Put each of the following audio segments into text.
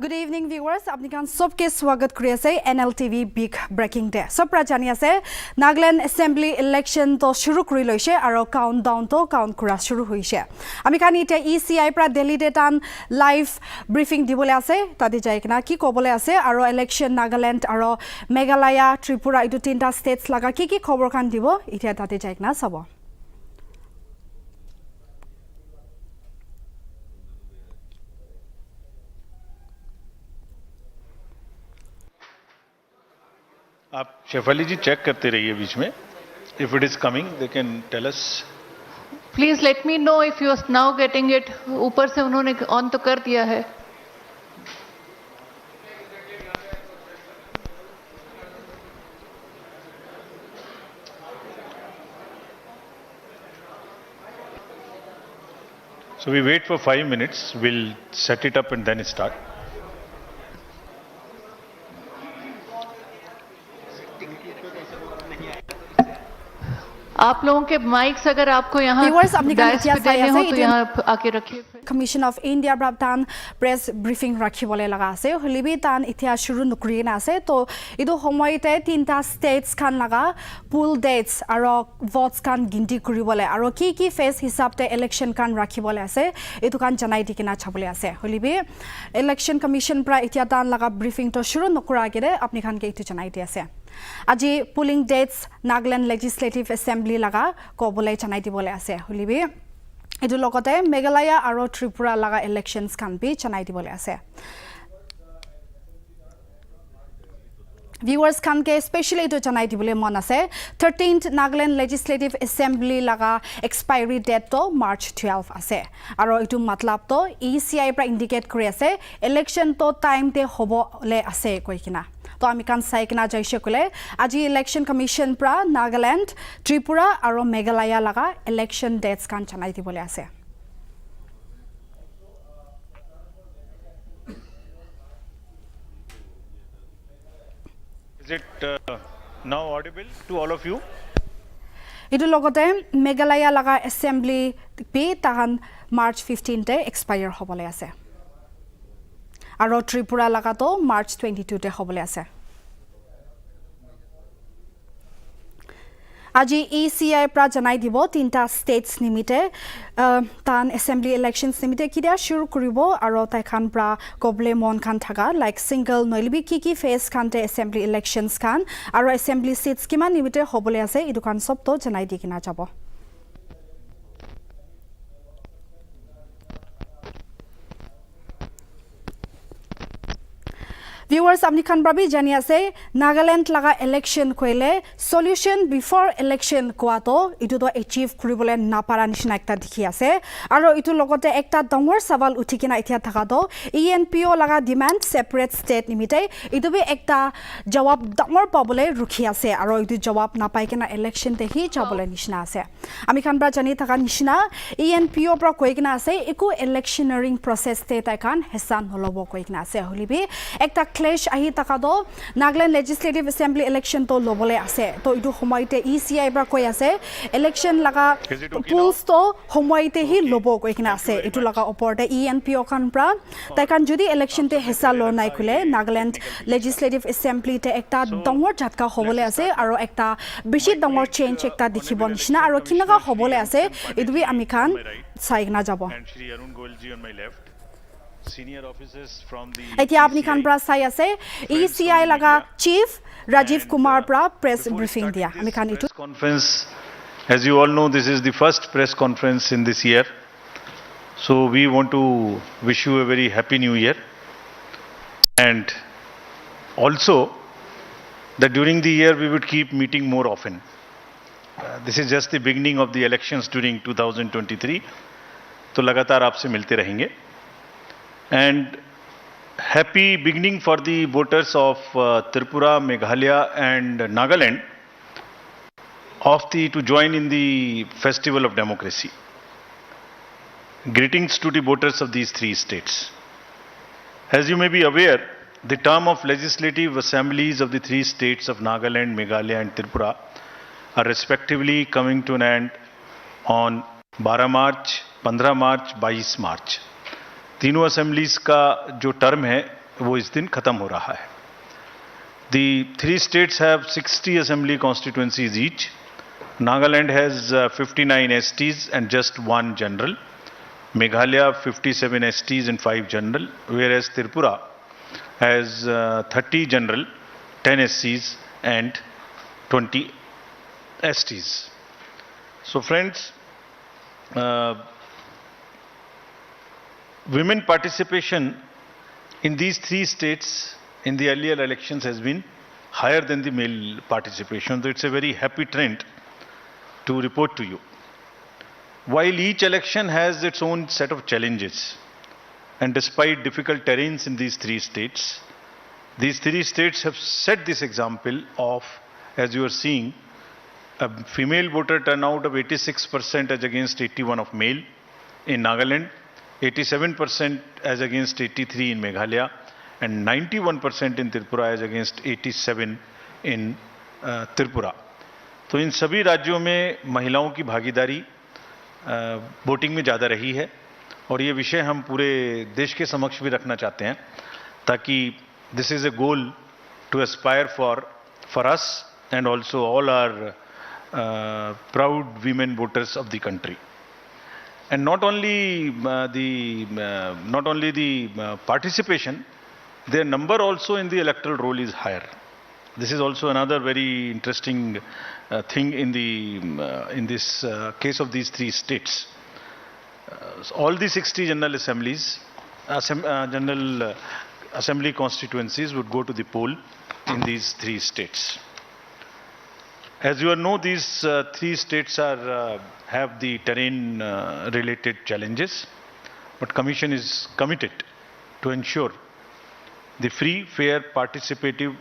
Good evening viewers, apnikan sobke swagat kuri ase NLTV big breaking day. Sobra jani ase Nagaland Assembly election to shuru kuri loise aro countdown to count kura shuru hoise. Amikan ite ECI pra Delhi detan live briefing dibole ase tadi jai kina ki kobole ase aro election Nagaland aro Meghalaya Tripura itu tinta states laga ki khobor kan dibo itia tadi jai kina sabo. आप शेफाली जी check करते रहिए बीच में if it is coming they can tell us. Please let me know if you are now getting it. ऊपर से उन्होंने on तो कर दिया है. So we wait for 5 minutes. We'll set it up and then start. आप लोगों के माइक्स अगर आपको यहाँ डायस पे देने हो तो यहाँ आके रखिए. Commission of India brabtan press briefing rakhibole laga ase holibi tan itia shuru nukri na ase to idu homoite tinta states kan laga pool dates aro votes kan ginti kuribole aro ki face hisab te election kan rakhibole ase etu kan janai dikina chabole ase holibi election commission pra itia tan laga briefing to shuru nukra gere apni khan ke itu janai di ase aji polling dates Nagaland Legislative Assembly laga kobole janai dibole ase holibi Itu logote Meghalaya aro Tripura laga elections kan bi chanai dibole ase. Viewers kan ke especially itu chanai dibole mon ase 13th Nagaland Legislative Assembly laga expiry date to March 12 ase. Aro itu matlab to ECI pra indicate kori ase election to time te hobo le ase koi kina. To ami kan sai kina jaise kole aji election commission pra Nagaland Tripura aro Meghalaya laga election dates kan chanai dibole ase. Is it now audible to all of you? Itu logote Meghalaya laga assembly pi tahan March 15 te expire hobole ase. Aro Tripura laga to March 22 te hobole ase. Aji ECI pra janai dibo tinta states nimite tan assembly elections nimite kidia shuru kuribo aro tai khan pra koble mon khan thaga like single noilibi ki face khan te assembly elections khan aro assembly seats kiman nimite hobole ase idu kan sob to janai dikina jabo. Viewers apni khan prabi jani ase Nagaland laga election koile solution before election kwato itu to achieve kuribole napara nishina ekta dikhi ase aro itu logote ekta dangor sawal uthikina itia thaka to ENPO laga demand separate state nimite itu bi ekta jawab dangor pabole rukhi ase aro itu jawab napai kena election te hi jabole nishina ase ami khan pra jani thaka nishina ENPO pra koikina ase eku electioneering process te ta kan hesan holobo koikina ase holibi ekta clash ahi takado Nagaland Legislative Assembly election to lobole ase to idu homoite ECI bra koi ase election laga polls to homoite hi lobo koi kina ase itu laga oporte ENPO khan pra tai kan jodi election te hesa lo nai khule Nagaland Legislative Assembly te ekta dongor jhatka hobole ase aro ekta beshi dongor change ekta dikhibo nishina aro kinaga hobole ase idu bi ami khan saigna jabo And Shri Arun Goyal ji on my left. Senior officers from the Etia apni khan pra sai ase ECI laga chief Rajiv Kumar pra press briefing dia ami khan itu conference. As you all know, this is the first press conference in this year, so we want to wish you a very happy new year, and also that during the year we would keep meeting more often. This is just the beginning of the elections during 2023, तो लगातार आपसे मिलते रहेंगे. And happy beginning for the voters of Tripura, Meghalaya and Nagaland to join in the festival of democracy. Greetings to the voters of these three states. As you may be aware, the term of legislative assemblies of the three states of Nagaland, Meghalaya and Tripura are respectively coming to an end on 12 March, 15 March, 22 March. तीनों assemblies का जो term है वो इस दिन खत्म हो रहा है. The 3 states have 60 assembly constituencies each. Nagaland has 59 STs and just 1 general. Meghalaya 57 STs and 5 general, whereas Tripura has 30 general, 10 SCs and 20 STs. So friends, women participation in these 3 states in the earlier elections has been higher than the male participation. So it's a very happy trend to report to you. While each election has its own set of challenges, and despite difficult terrains in these 3 states have set this example of, as you are seeing, a female voter turnout of 86% as against 81 of male in Nagaland, 87% as against 83 in Meghalaya, and 91% in Tripura as against 87 in Tripura. तो इन सभी राज्यों में महिलाओं की भागीदारी voting में ज़्यादा रही है और ये विषय हम पूरे देश के समक्ष भी रखना चाहते हैं ताकि this is a goal to aspire for us and also all are proud women voters of the country. And not only the participation, their number also in the electoral roll is higher. This is also another very interesting thing in this case of these 3 states. All the 60 general assembly constituencies would go to the poll in these 3 states. As you all know, these 3 states have the terrain related challenges, but Commission is committed to ensure the free, fair, participative,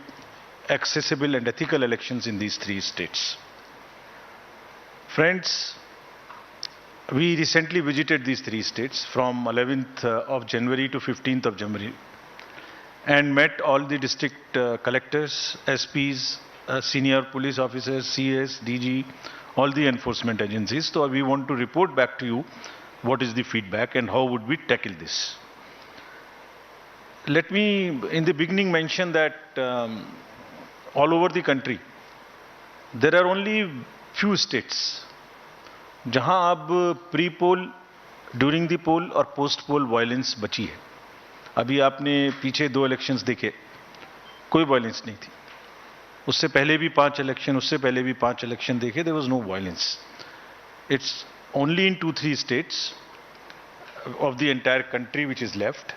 accessible and ethical elections in these 3 states. Friends, we recently visited these 3 states from 11th of January to 15th of January and met all the district collectors, SPs, senior police officers, CS, DG, all the enforcement agencies. So we want to report back to you what is the feedback and how would we tackle this. Let me in the beginning mention that all over the country there are only few states जहां अब pre poll, during the पोल और post पोल violence बची है. अभी आपने पीछे 2 elections देखे, कोई वायलेंस नहीं थी. उससे पहले भी 5 इलेक्शन, उससे पहले भी 5 इलेक्शन देखे, there was no violence. It's only in 2-3 states of the entire country which is left,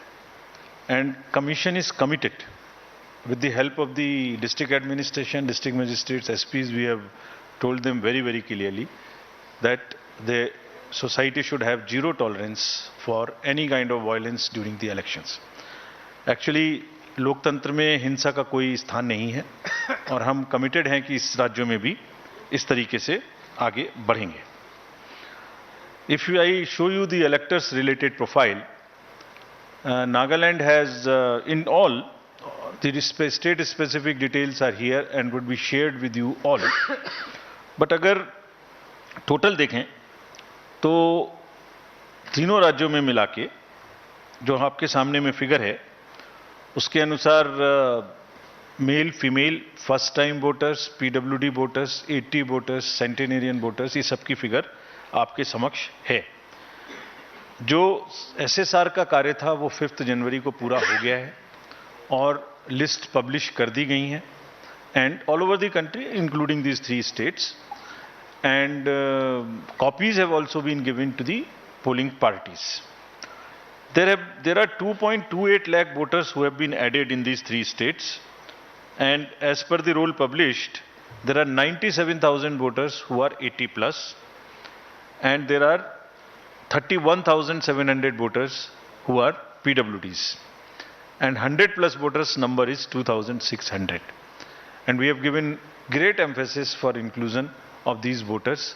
and Commission is committed with the help of the district administration, district magistrates, SPs. We have told them very, very clearly that the society should have zero tolerance for any kind of violence during the elections. Actually, लोकतंत्र में हिंसा का कोई स्थान नहीं है और हम कमिटेड हैं कि इस राज्यों में भी इस तरीके से आगे बढ़ेंगे. If I show you the electors related profile, Nagaland has in all the state specific details are here and would be shared with you all. But अगर टोटल देखें तो तीनों राज्यों में मिला के जो आपके सामने में फिगर है उसके अनुसार male, female, first time voters, PWD voters, 80 voters, centenarian voters, ये सबकी फिगर आपके समक्ष है. जो SSR का कार्य था वो 5 जनवरी को पूरा हो गया है और लिस्ट पब्लिश कर दी गई है and all over the country including these 3 states, and copies have also been given to the polling parties. There are 2.28 lakh voters who have been added in these 3 states, and as per the roll published, there are 97,000 voters who are 80 plus, and there are 31,700 voters who are PWDs, and 100 plus voters number is 2,600, and we have given great emphasis for inclusion of these voters.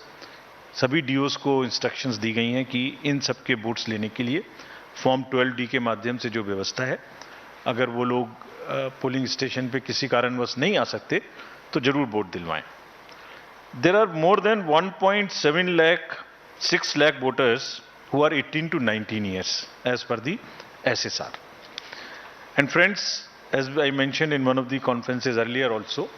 सभी DOs को instructions दी गई हैं कि इन सबके votes लेने के लिए form 12D के माध्यम से जो व्यवस्था है, अगर वो लोग पोलिंग स्टेशन पे किसी कारणवश नहीं आ सकते तो जरूर vote दिलवाएं. There are more than 1.6 lakh voters who are 18 to 19 years as per the SSR. And friends, as I mentioned in one of the conferences earlier also,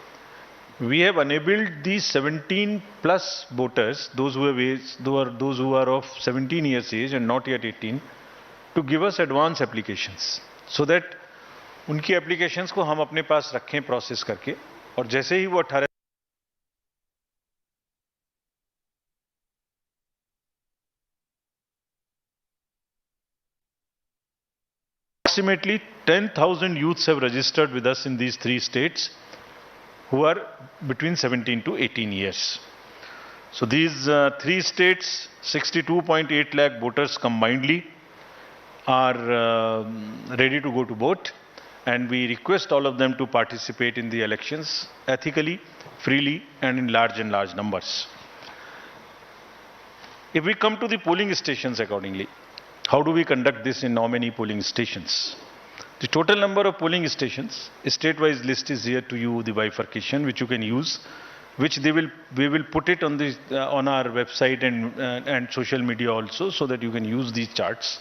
we have enabled these 17 plus voters, those who are of 17 years age and not yet 18, to give us advance applications, so that उनकी applications को हम अपने पास रखें process करके, और जैसे ही वो 18 approximately 10,000 youths have registered with us in these 3 states who are between 17 to 18 years. So these 3 states, 62.8 lakh voters combinedly are ready to go to vote, and we request all of them to participate in the elections ethically, freely, and in large numbers. If we come to the polling stations accordingly, how do we conduct this in how many polling stations? The total number of polling stations, a state-wise list is here to you, the bifurcation, which you can use, which we will put it on our website and social media also, so that you can use these charts.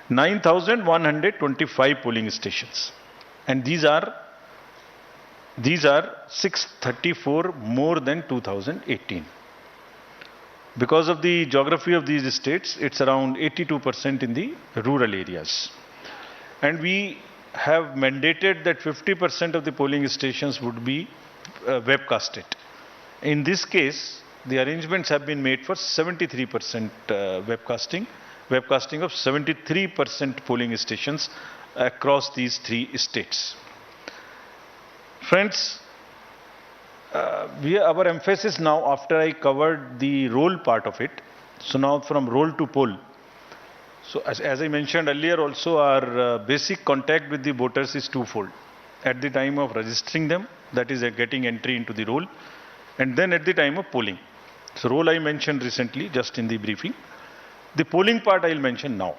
9,125 polling stations, and these are 634 more than 2018. Because of the geography of these states, it's around 82% in the rural areas. And we have mandated that 50% of the polling stations would be webcasted. In this case, the arrangements have been made for 73% webcasting of 73% polling stations across these 3 states. Friends, our emphasis now, after I covered the roll part of it, so now from roll to poll. So as I mentioned earlier also, our basic contact with the voters is twofold. At the time of registering them, that is getting entry into the roll, and then at the time of polling. So roll I mentioned recently, just in the briefing. The polling part I'll mention now.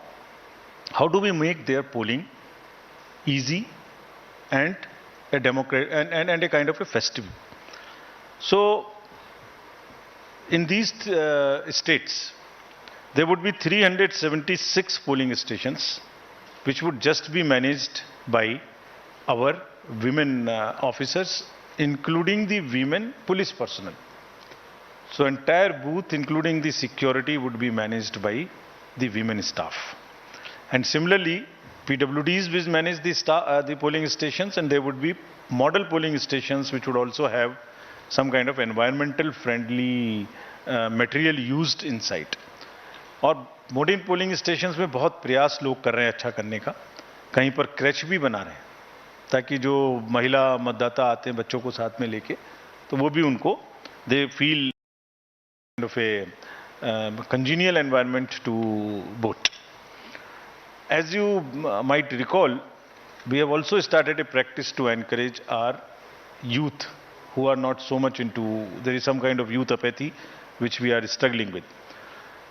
How do we make their polling easy and a democratic and a kind of a festive? So in these states, there would be 376 polling stations, which would just be managed by our women officers, including the women police personnel. So entire booth, including the security, would be managed by the women staff. And similarly, PWDs will manage the polling stations, and there would be model polling stations which would also have some kind of environmental friendly material used inside. और modern polling stations में बहुत प्रयास लोग कर रहे हैं अच्छा करने का, कहीं पर क्रैच भी बना रहे हैं, ताकि जो महिला मतदाता आते हैं बच्चों को साथ में लेके, तो वो भी उनको they feel of a congenial environment to vote. As you might recall, we have also started a practice to encourage our youth who are not so much into, there is some kind of youth apathy which we are struggling with.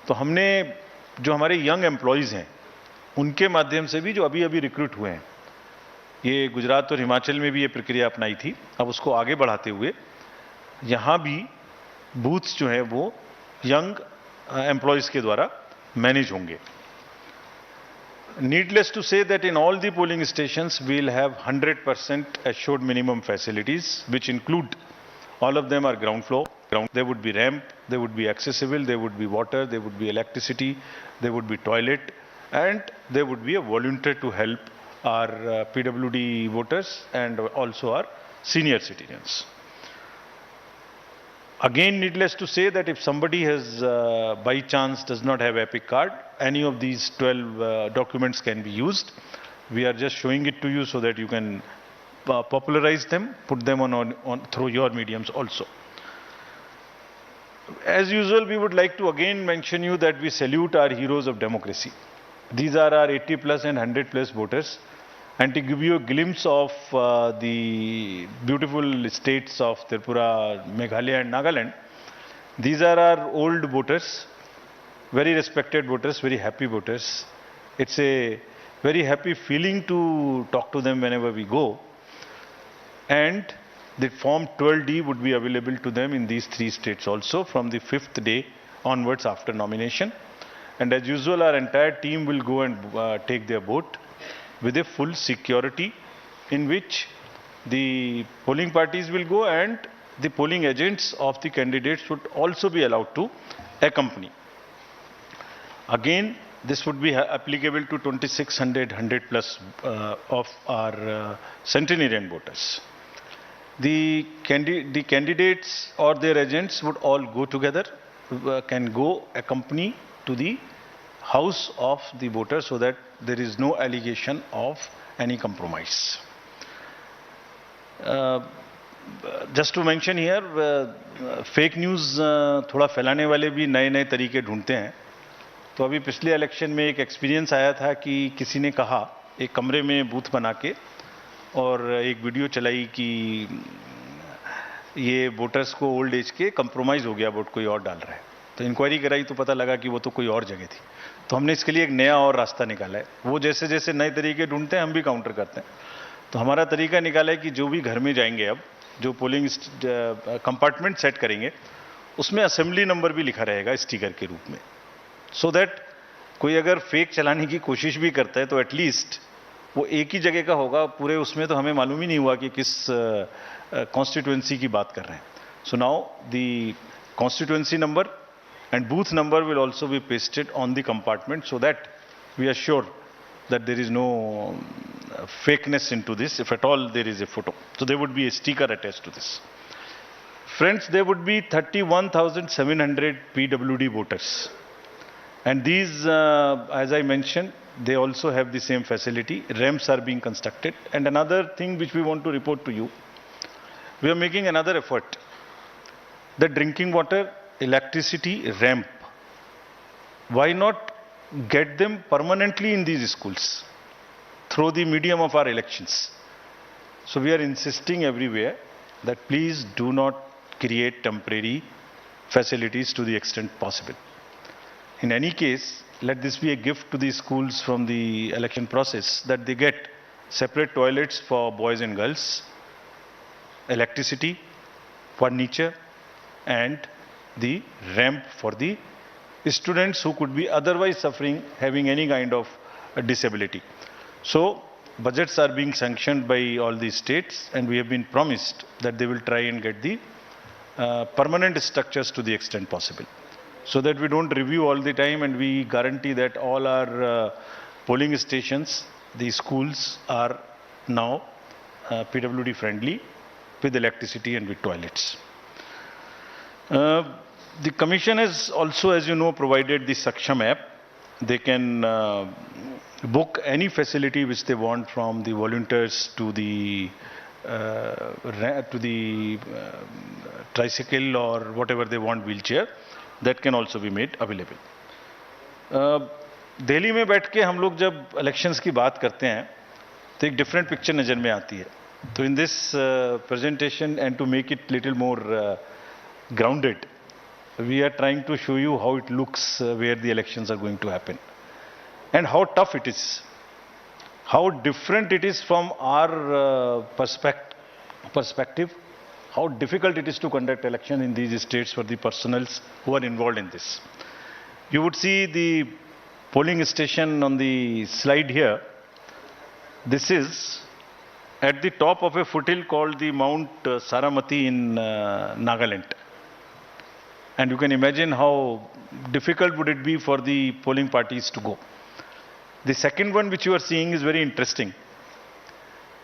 तो हमने जो हमारे young employees हैं उनके माध्यम से भी जो अभी रिक्रूट हुए हैं, ये गुजरात और हिमाचल में भी ये प्रक्रिया अपनाई थी, अब उसको आगे बढ़ाते हुए यहाँ भी बूथ्स जो हैं वो यंग एम्प्लॉइज़ के द्वारा मैनेज होंगे. Needless to say that in all the polling stations we will have 100% assured minimum facilities, which include, all of them are ground floor. There would be ramp, there would be accessible, there would be water, there would be electricity, there would be toilet, and there would be a volunteer to help our PWD voters and also our senior citizens. Again, needless to say that if somebody has by chance does not have EPIC card, any of these 12 documents can be used. We are just showing it to you so that you can popularize them, put them on through your mediums also. As usual, we would like to again mention you that we salute our heroes of democracy. These are our 80 plus and 100 plus voters. And to give you a glimpse of the beautiful states of Tripura, Meghalaya and Nagaland, these are our old voters, very respected voters, very happy voters. It's a very happy feeling to talk to them whenever we go. And the form 12D would be available to them in these 3 states also from the 5th day onwards after nomination. And as usual, our entire team will go and take their vote. with a full security in which the polling parties will go and the polling agents of the candidates would also be allowed to accompany. Again, this would be applicable to 2,600 100 plus of our centenarian voters. The candidates or their agents would all go together, can go accompany to the house of the voter so that there is no allegation of any compromise. Just to mention here, fake news थोड़ा फैलाने वाले भी नए नए तरीके ढूंढते हैं. तो अभी पिछले इलेक्शन में एक एक्सपीरियंस आया था कि किसी ने कहा एक कमरे में बूथ बना के और एक वीडियो चलाई कि ये वोटर्स को ओल्ड एज के कंप्रोमाइज हो गया, वोट कोई और डाल रहा है. तो इंक्वायरी कराई तो पता लगा कि वो तो कोई और जगह थी. तो हमने इसके लिए एक नया और रास्ता निकाला है. वो जैसे जैसे नए तरीके ढूंढते हैं हम भी काउंटर करते हैं. तो हमारा तरीका निकाला है कि जो भी घर में जाएंगे, अब जो पोलिंग कंपार्टमेंट सेट करेंगे उसमें असेंबली नंबर भी लिखा रहेगा स्टिकर के रूप में, सो दैट कोई अगर फेक चलाने की कोशिश भी करता है तो एटलीस्ट वो एक ही जगह का होगा. पूरे उसमें तो हमें मालूम ही नहीं हुआ कि किस कॉन्स्टिट्यूएंसी की बात कर रहे हैं. So now the constituency number and booth number will also be pasted on the compartment so that we are sure that there is no fakeness into this, if at all there is a photo. So there would be a sticker attached to this. Friends, there would be 31,700 PWD voters. And these, as I mentioned, they also have the same facility. Ramps are being constructed. And another thing which we want to report to you, we are making another effort. The drinking water, electricity, ramp, why not get them permanently in these schools through the medium of our elections? So we are insisting everywhere that please do not create temporary facilities to the extent possible. In any case, let this be a gift to the schools from the election process, that they get separate toilets for boys and girls, electricity, furniture, and the ramp for the students who could be otherwise suffering, having any kind of disability. So budgets are being sanctioned by all the states, and we have been promised that they will try and get the permanent structures to the extent possible, so that we don't review all the time, and we guarantee that all our polling stations, the schools are now PWD friendly with electricity and with toilets. The Commission has also, as you know, provided the Saksham app. They can book any facility which they want, from the volunteers to the tricycle or whatever they want, wheelchair, that can also be made available. Delhi में बैठ के हम लोग जब elections की बात करते हैं तो एक डिफरेंट पिक्चर नज़र में आती है. तो in this presentation and to make it little more grounded, we are trying to show you how it looks where the elections are going to happen, and how tough it is, how different it is from our perspective, how difficult it is to conduct election in these states for the personals who are involved in this. You would see the polling station on the slide here. This is at the top of a foothill called the Mount Saramati in Nagaland. And you can imagine how difficult would it be for the polling parties to go. The second one which you are seeing is very interesting.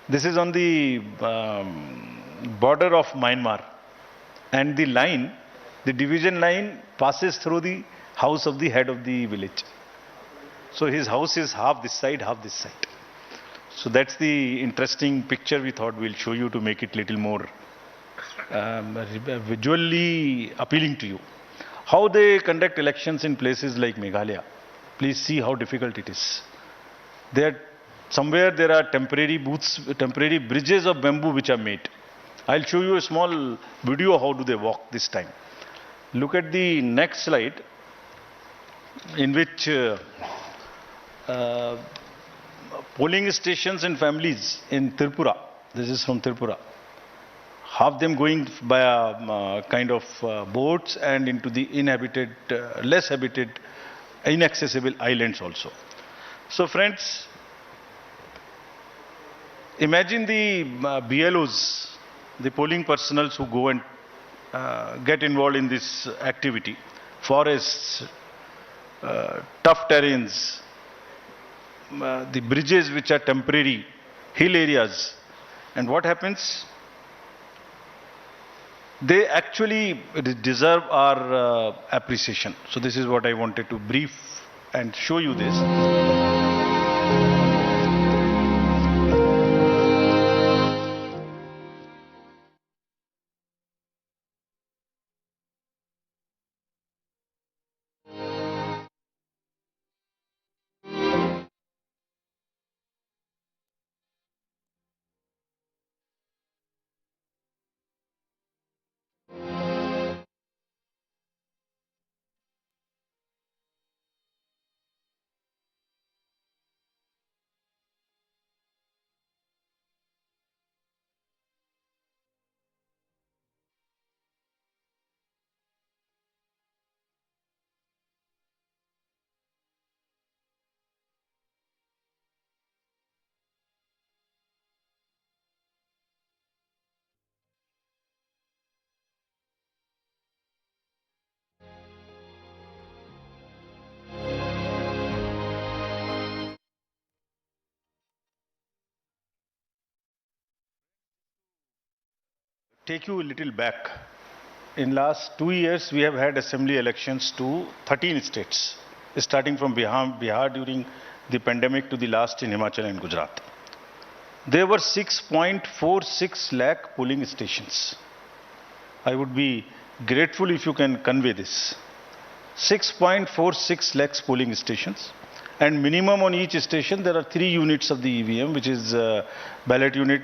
This is on the border of Myanmar, and the line, the division line, passes through the house of the head of the village. So his house is half this side, half this side. So that's the interesting picture we thought we'll show you to make it little more visually appealing to you. How they conduct elections in places like Meghalaya. Please see how difficult it is. Somewhere there are temporary booths, temporary bridges of bamboo which are made. I'll show you a small video how do they walk this time. Look at the next slide, in which polling stations and families in Tripura. This is from Tripura. Half them going by kind of boats and into the inhabited, less habited, inaccessible islands also. So friends, Imagine the BLOs, the polling personals who go and get involved in this activity. Forests, tough terrains, the bridges which are temporary, hill areas. And what happens? They actually deserve our appreciation. So this is what I wanted to brief and show you this. Take you a little back. In last 2 years, we have had assembly elections to 13 states, starting from Bihar during the pandemic to the last in Himachal and Gujarat. There were 6.46 lakh polling stations. I would be grateful if you can convey this. 6.46 lakhs polling stations. And minimum on each station, there are 3 units of the EVM, which is ballot unit,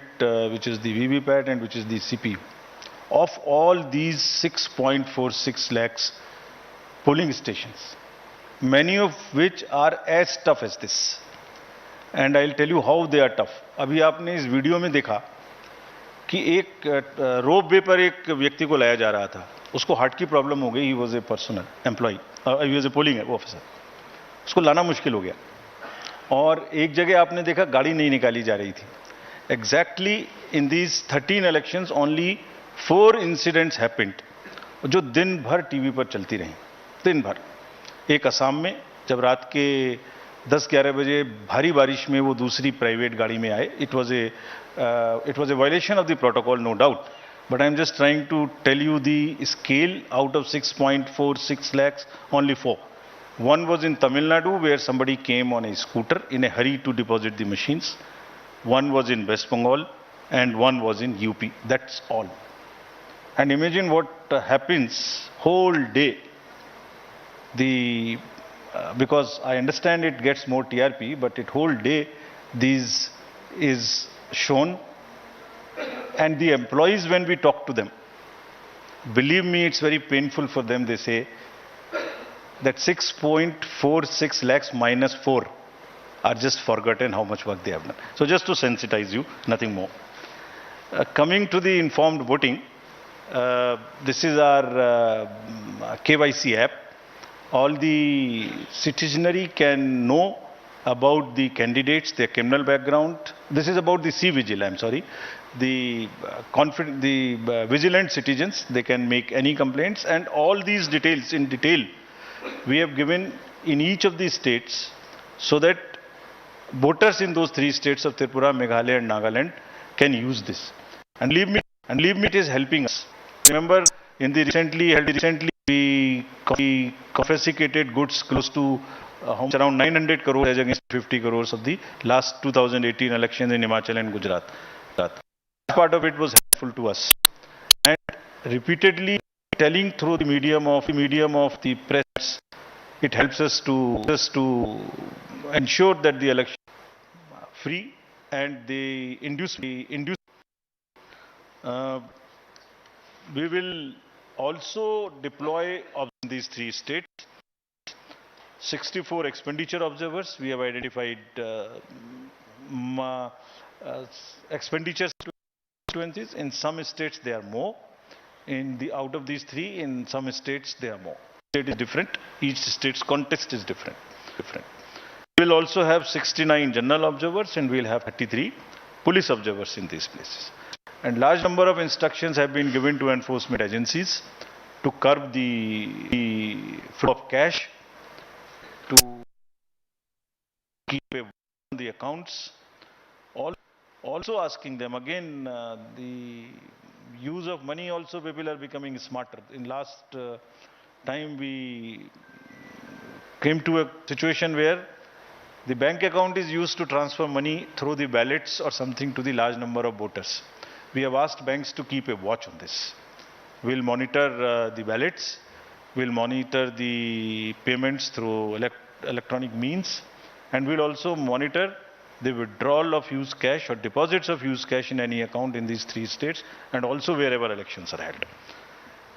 which is the VVPAT and which is the CPU. Of all these 6.46 lakhs polling stations, many of which are as tough as this. And I'll tell you how they are tough. अभी आपने इस video में देखा कि एक रोप वे पर एक व्यक्ति को लाया जा रहा था. उसको हार्ट की प्रॉब्लम हो गई. He was a personal employ, he was a polling officer. उसको लाना मुश्किल हो गया. और एक जगह आपने देखा गाड़ी नहीं निकाली जा रही थी. Exactly in these 13 elections only 4 incidents happened, जो दिन भर टीवी पर चलती रहीं. दिन भर. एक असम में जब रात के 10-11 बजे भारी बारिश में वो दूसरी प्राइवेट गाड़ी में आए. It was a violation of the protocol, no doubt. But I'm just trying to tell you the scale. Out of 6.46 lakhs, only 4. One was in Tamil Nadu, where somebody came on a scooter in a hurry to deposit the machines. One was in West Bengal, and one was in UP. That's all. And imagine what happens whole day. Because I understand it gets more TRP, but it whole day this is shown. And the employees, when we talk to them, believe me, it's very painful for them. They say that 6.46 lakhs minus 4 are just forgotten how much work they have done. So just to sensitize you, nothing more. Coming to the informed voting, this is our KYC app. All the citizenry can know about the candidates, their criminal background. This is about the C-Vigil, I'm sorry. The vigilant citizens, they can make any complaints, and all these details in detail we have given in each of these states, so that voters in those 3 states of Tripura, Meghalaya and Nagaland can use this. And believe me, it is helping us. Remember, in the recently we confiscated goods close to around 900 crores against 50 crores of the last 2018 elections in Himachal and Gujarat. Part of it was helpful to us, and repeatedly telling through the medium of the press, it helps us to ensure that the election is free and they induce. We will also deploy in these 3 states 64 expenditure observers. We have identified expenditures. In some states they are more. Out of these 3, in some states they are more. State is different. Each state's context is different. We will also have 69 general observers, and we will have 33 police observers in these places. And large number of instructions have been given to enforcement agencies to curb the flow of cash, to keep on the accounts. Also asking them again, the use of money also people are becoming smarter. In last time we came to a situation where the bank account is used to transfer money through the ballots or something to the large number of voters. We have asked banks to keep a watch on this. We'll monitor the ballots, we'll monitor the payments through electronic means, and we'll also monitor the withdrawal of used cash or deposits of used cash in any account in these 3 states, and also wherever elections are held.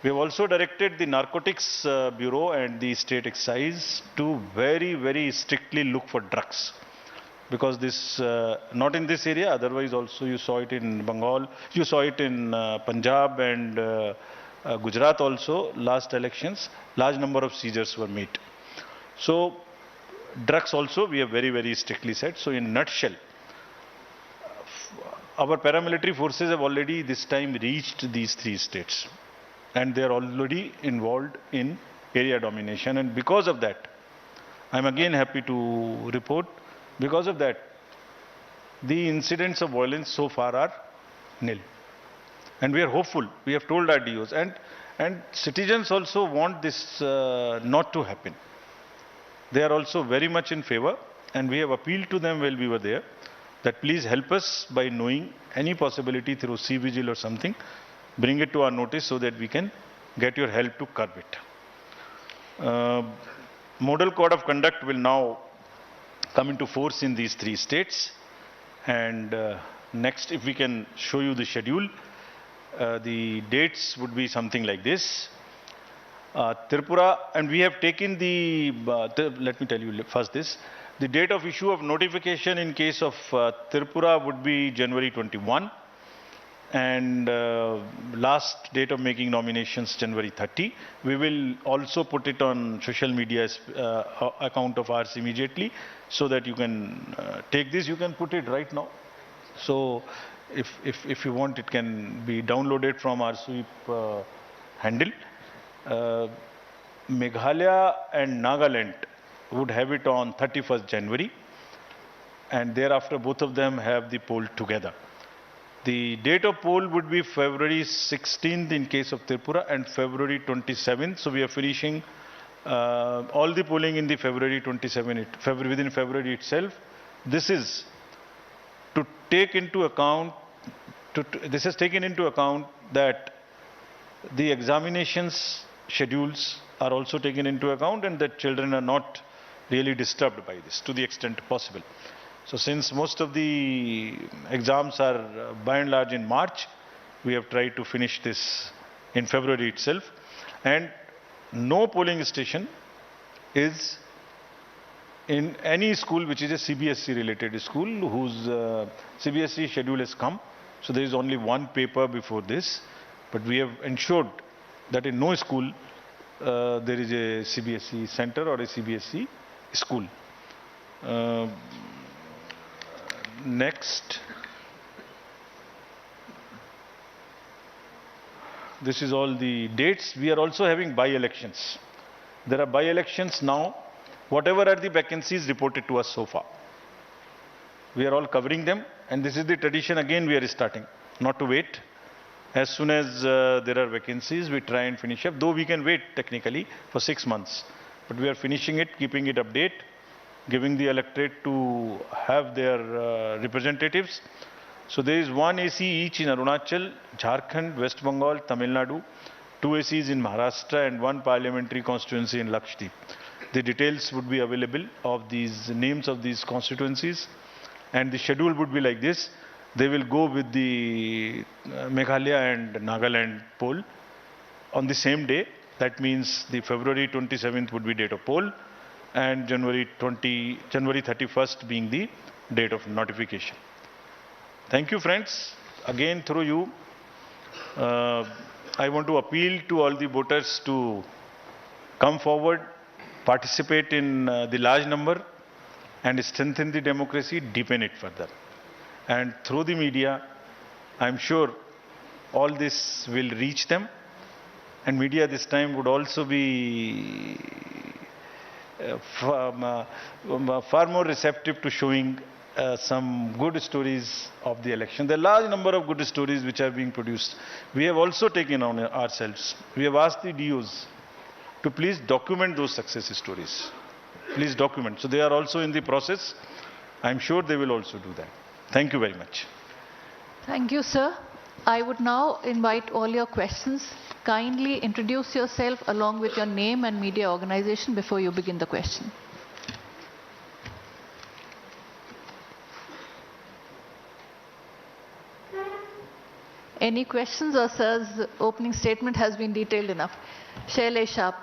We have also directed the Narcotics Bureau and the State Excise to very, very strictly look for drugs. Because this, not in this area, otherwise also you saw it in Bengal, you saw it in Punjab and Gujarat also, last elections, large number of seizures were made. So, drugs also we have very, very strictly said. So, in nutshell, our paramilitary forces have already this time reached these 3 states. And they are already involved in area domination, and because of that, I am again happy to report, because of that, the incidents of violence so far are nil. And we are hopeful, we have told our DOs, and citizens also want this not to happen. They are also very much in favor, and we have appealed to them while we were there, that please help us by knowing any possibility through C-Vigil or something, bring it to our notice so that we can get your help to curb it. Model Code of Conduct will now come into force in these 3 states. And next, if we can show you the schedule, the dates would be something like this. Tripura, and we have taken let me tell you first this. The date of issue of notification in case of Tripura would be January 21. And last date of making nominations January 30. We will also put it on social media account of ours immediately, so that you can take this. You can put it right now. So if you want, it can be downloaded from our sweep handle. Meghalaya and Nagaland would have it on 31st January, and thereafter both of them have the poll together. The date of poll would be February 16th in case of Tripura and February 27th. So we are finishing all the polling in the February 27th, within February itself. This is to take into account, this is taken into account that the examinations schedules are also taken into account, and that children are not really disturbed by this to the extent possible. So since most of the exams are by and large in March, we have tried to finish this in February itself. And no polling station is in any school which is a CBSE related school whose CBSE schedule has come. So there is only one paper before this, but we have ensured that in no school there is a CBSE center or a CBSE school. Next, this is all the dates. We are also having by-elections. There are by-elections now, whatever are the vacancies reported to us so far. We are all covering them, and this is the tradition again we are starting, not to wait. As soon as there are vacancies, we try and finish up, though we can wait technically for 6 months. But we are finishing it, keeping it update, giving the electorate to have their representatives. So there is 1 AC each in Arunachal, Jharkhand, West Bengal, Tamil Nadu, 2 ACs in Maharashtra, and 1 parliamentary constituency in Lakshadweep. The details would be available of these names of these constituencies, and the schedule would be like this. They will go with the Meghalaya and Nagaland poll on the same day. That means the February 27th would be date of poll, and January 31st being the date of notification. Thank you, friends. Again, through you, I want to appeal to all the voters to come forward, participate in the large number, and strengthen the democracy, deepen it further. and through the media, I'm sure all this will reach them, and media this time would also be far more receptive to showing some good stories of the election. There are large number of good stories which are being produced. We have also taken on ourselves. We have asked the DOs to please document those success stories. Please document. So they are also in the process. I'm sure they will also do that. Thank you very much. Thank you, sir. I would now invite all your questions. Kindly introduce yourself along with your name and media organization before you begin the question. Any questions, or sir's opening statement has been detailed enough? Shailesh Sharp.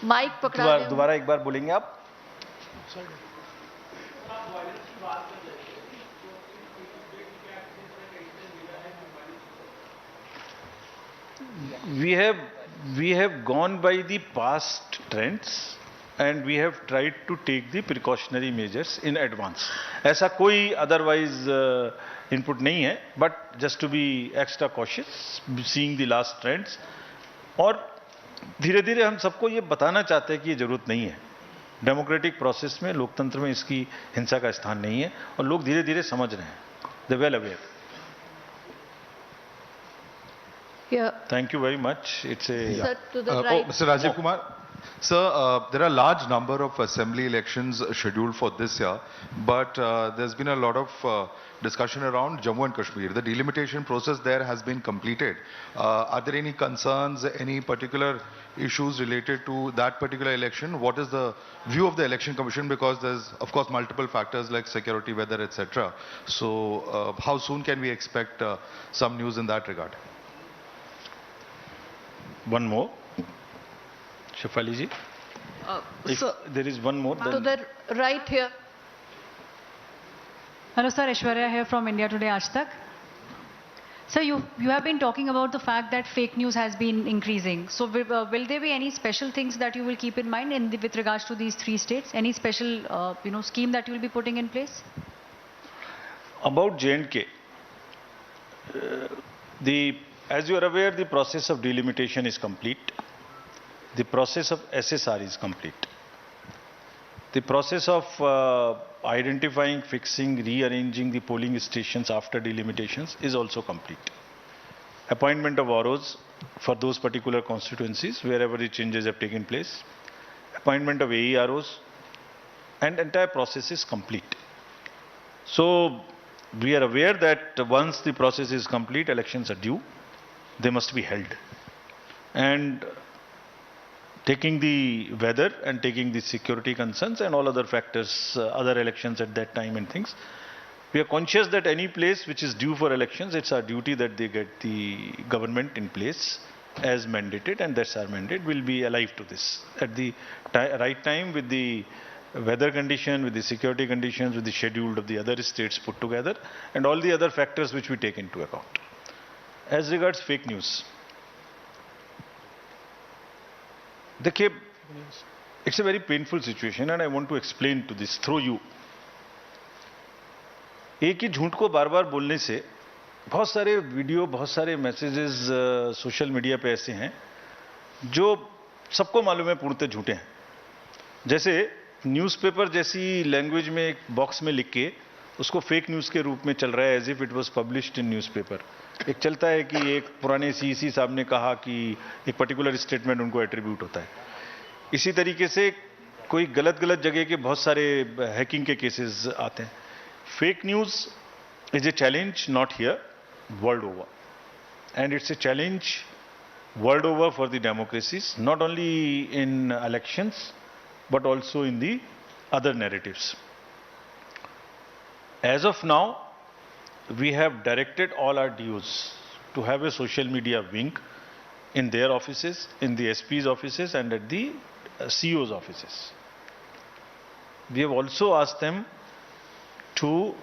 Mic पकड़ा दें। दोबारा एक बार बोलेंगे आप? We have gone by the past trends and we have tried to take the precautionary measures in advance. ऐसा कोई otherwise input नहीं है, but just to be extra cautious, seeing the last trends. और धीरे धीरे हम सबको ये बताना चाहते हैं कि ये जरूरत नहीं है. डेमोक्रेटिक प्रोसेस में, लोकतंत्र में इसकी हिंसा का स्थान नहीं है और लोग धीरे धीरे समझ रहे हैं. They are well aware. Thank you very much. It's a Sir, to the right. Mr. Rajiv Kumar. Sir, there are a large number of assembly elections scheduled for this year, but there's been a lot of discussion around Jammu and Kashmir. The delimitation process there has been completed. Are there any concerns, any particular issues related to that particular election? What is the view of the Election Commission? Because there's, of course, multiple factors like security, weather, etc. So, how soon can we expect some news in that regard? one more. Shafali ji. If So, there is one more, to then the right here. Hello sir, Aishwarya here from India Today Aaj Tak. Sir, you have been talking about the fact that fake news has been increasing. So will there be any special things that you will keep in mind with regards to these 3 states? Any special scheme that you will be putting in place? about J&K, as you are aware, the process of delimitation is complete. The process of SSR is complete. The process of identifying, fixing, rearranging the polling stations after delimitations is also complete. Appointment of ROs for those particular constituencies wherever the changes have taken place. Appointment of AEROs, and entire process is complete. So we are aware that once the process is complete, elections are due. They must be held. And taking the weather and taking the security concerns and all other factors, other elections at that time and things, we are conscious that any place which is due for elections, it's our duty that they get the government in place as mandated, and that's our mandate. We'll be alive to this at the right time, with the weather condition, with the security conditions, with the schedule of the other states put together, and all the other factors which we take into account. As regards fake news, it's a very painful situation and I want to explain to this through you. एक ही झूठ को बार बार बोलने से बहुत सारे video, बहुत सारे messages social media पे ऐसे हैं जो सबको मालूम है पूर्णतः झूठे हैं. जैसे न्यूज़पेपर जैसी लैंग्वेज में एक बॉक्स में लिख के उसको फेक न्यूज़ के रूप में चल रहा है, as if it was published in newspaper. एक चलता है कि एक पुराने सीईसी साहब ने कहा कि एक पर्टिकुलर स्टेटमेंट उनको एट्रीब्यूट होता है. इसी तरीके से कोई गलत जगह के बहुत सारे हैकिंग के केसेस आते हैं. Fake news is a challenge not here, world over, and it's a challenge world over for the democracies, not only in elections but also in the other narratives. As of now, we have directed all our DOs to have a social media wing in their offices, in the SP's offices and at the CO's offices. We have also asked them to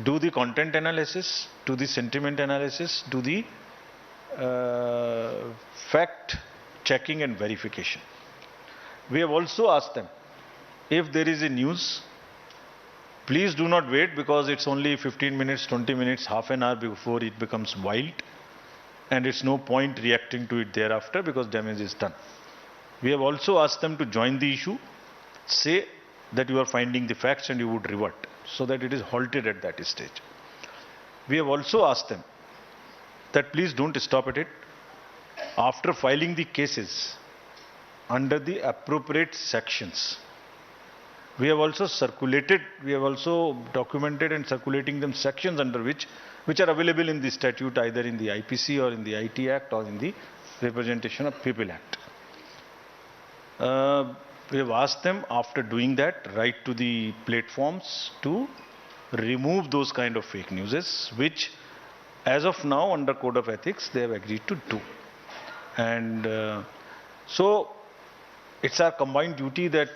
do the content analysis, do the sentiment analysis, do the fact checking and verification. We have also asked them, if there is a news, please do not wait because it's only 15 minutes, 20 minutes, half an hour before it becomes wild, and it's no point reacting to it thereafter because damage is done. We have also asked them to join the issue, say that you are finding the facts and you would revert, so that it is halted at that stage. We have also asked them that please don't stop at it. After filing the cases under the appropriate sections, we have also documented and circulating them sections under which are available in the statute, either in the IPC or in the IT Act or in the Representation of People Act. We have asked them, after doing that, write to the platforms to remove those kind of fake news, which as of now under Code of Ethics they have agreed to do. And so it's our combined duty that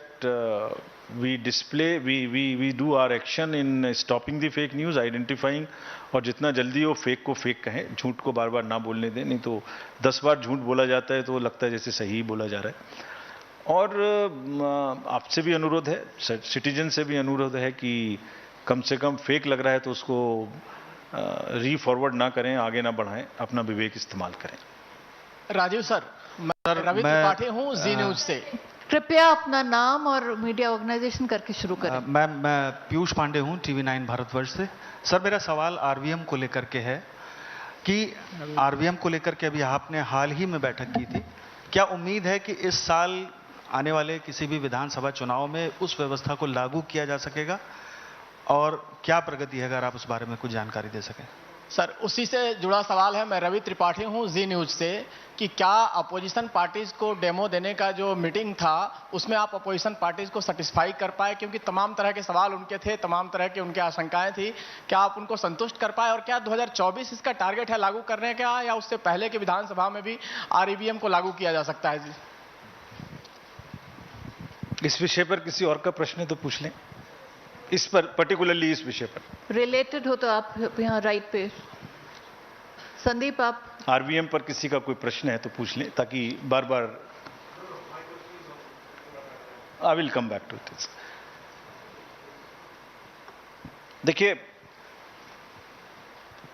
we do our action in stopping the fake news, identifying, और जितना जल्दी वो fake को fake कहें, झूठ को बार बार ना बोलने दें, नहीं तो 10 बार झूठ बोला जाता है तो लगता है जैसे सही बोला जा रहा है। और आपसे भी अनुरोध है, सिटीजन से भी अनुरोध है कि कम से कम फेक लग रहा है तो उसको री-फॉरवर्ड ना करें, आगे ना बढ़ाएं, अपना विवेक इस्तेमाल करें। राजीव सर, मैं रवि त्रिपाठी हूँ जी न्यूज से। कृपया अपना नाम और मीडिया ऑर्गेनाइजेशन करके शुरू करें। मैं पीयूष पांडे हूँ TV9 भारतवर्ष से। सर, मेरा सवाल आरवीएम को लेकर के है कि आरवीएम को लेकर के अभी आपने हाल ही में बैठक की थी, क्या उम्मीद है कि इस साल आने वाले किसी भी विधानसभा चुनाव में उस व्यवस्था को लागू किया जा सकेगा, और क्या प्रगति है, अगर आप उस बारे में कुछ जानकारी दे सकें? सर, उसी से जुड़ा सवाल है। मैं रवि त्रिपाठी हूँ जी न्यूज से, कि क्या अपोजिशन पार्टीज को डेमो देने का जो मीटिंग था उसमें आप अपोजिशन पार्टीज को सेटिस्फाई कर पाए, क्योंकि तमाम तरह के सवाल उनके थे, तमाम तरह की उनके आशंकाएं थी, क्या आप उनको संतुष्ट कर पाए? और क्या 2024 इसका टारगेट है लागू करने का, या उससे पहले की विधानसभा में भी आरईवीएम को लागू किया जा सकता है? जी, इस विषय पर किसी और का प्रश्न है तो पूछ लें, इस पर पर्टिकुलरली इस विषय पर रिलेटेड हो तो आप यहाँ राइट पे। संदीप, आप आरवीएम पर किसी का कोई प्रश्न है तो पूछ लें, ताकि बार बार I will come back to it. देखिए,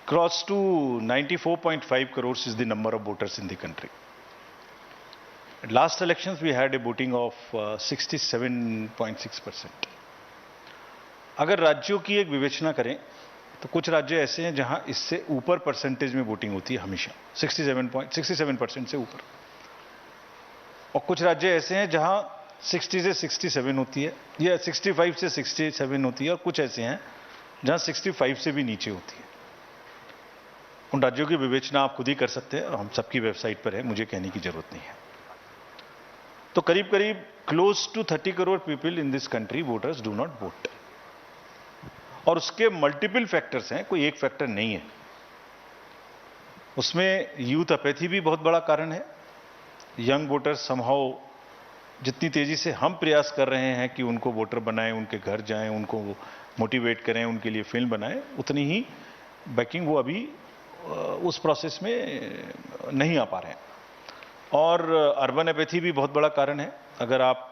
cross to 94.5 crores is the number of voters in the country. At last elections we had a voting of 67.6%. अगर राज्यों की एक विवेचना करें तो कुछ राज्य ऐसे हैं जहां इससे ऊपर परसेंटेज में वोटिंग होती है, हमेशा 67% से ऊपर, और कुछ राज्य ऐसे हैं जहां 60 से 67 होती है, या 65 से 67 होती है, और कुछ ऐसे हैं जहां 65 से भी नीचे होती है। उन राज्यों की विवेचना आप खुद ही कर सकते हैं, हम सबकी वेबसाइट पर है, मुझे कहने की जरूरत नहीं है। तो करीब करीब close to 30 crore people in this country voters do not vote, और उसके मल्टीपल फैक्टर्स हैं, कोई एक फैक्टर नहीं है। उसमें यूथ अपैथी भी बहुत बड़ा कारण है। यंग वोटर्स समहाउ, जितनी तेजी से हम प्रयास कर रहे हैं कि उनको वोटर बनाएं, उनके घर जाएं, उनको मोटिवेट करें, उनके लिए फिल्म बनाएं, उतनी ही बैकिंग वो अभी उस प्रोसेस में नहीं आ पा रहे हैं। और अर्बन अपैथी भी बहुत बड़ा कारण है। अगर आप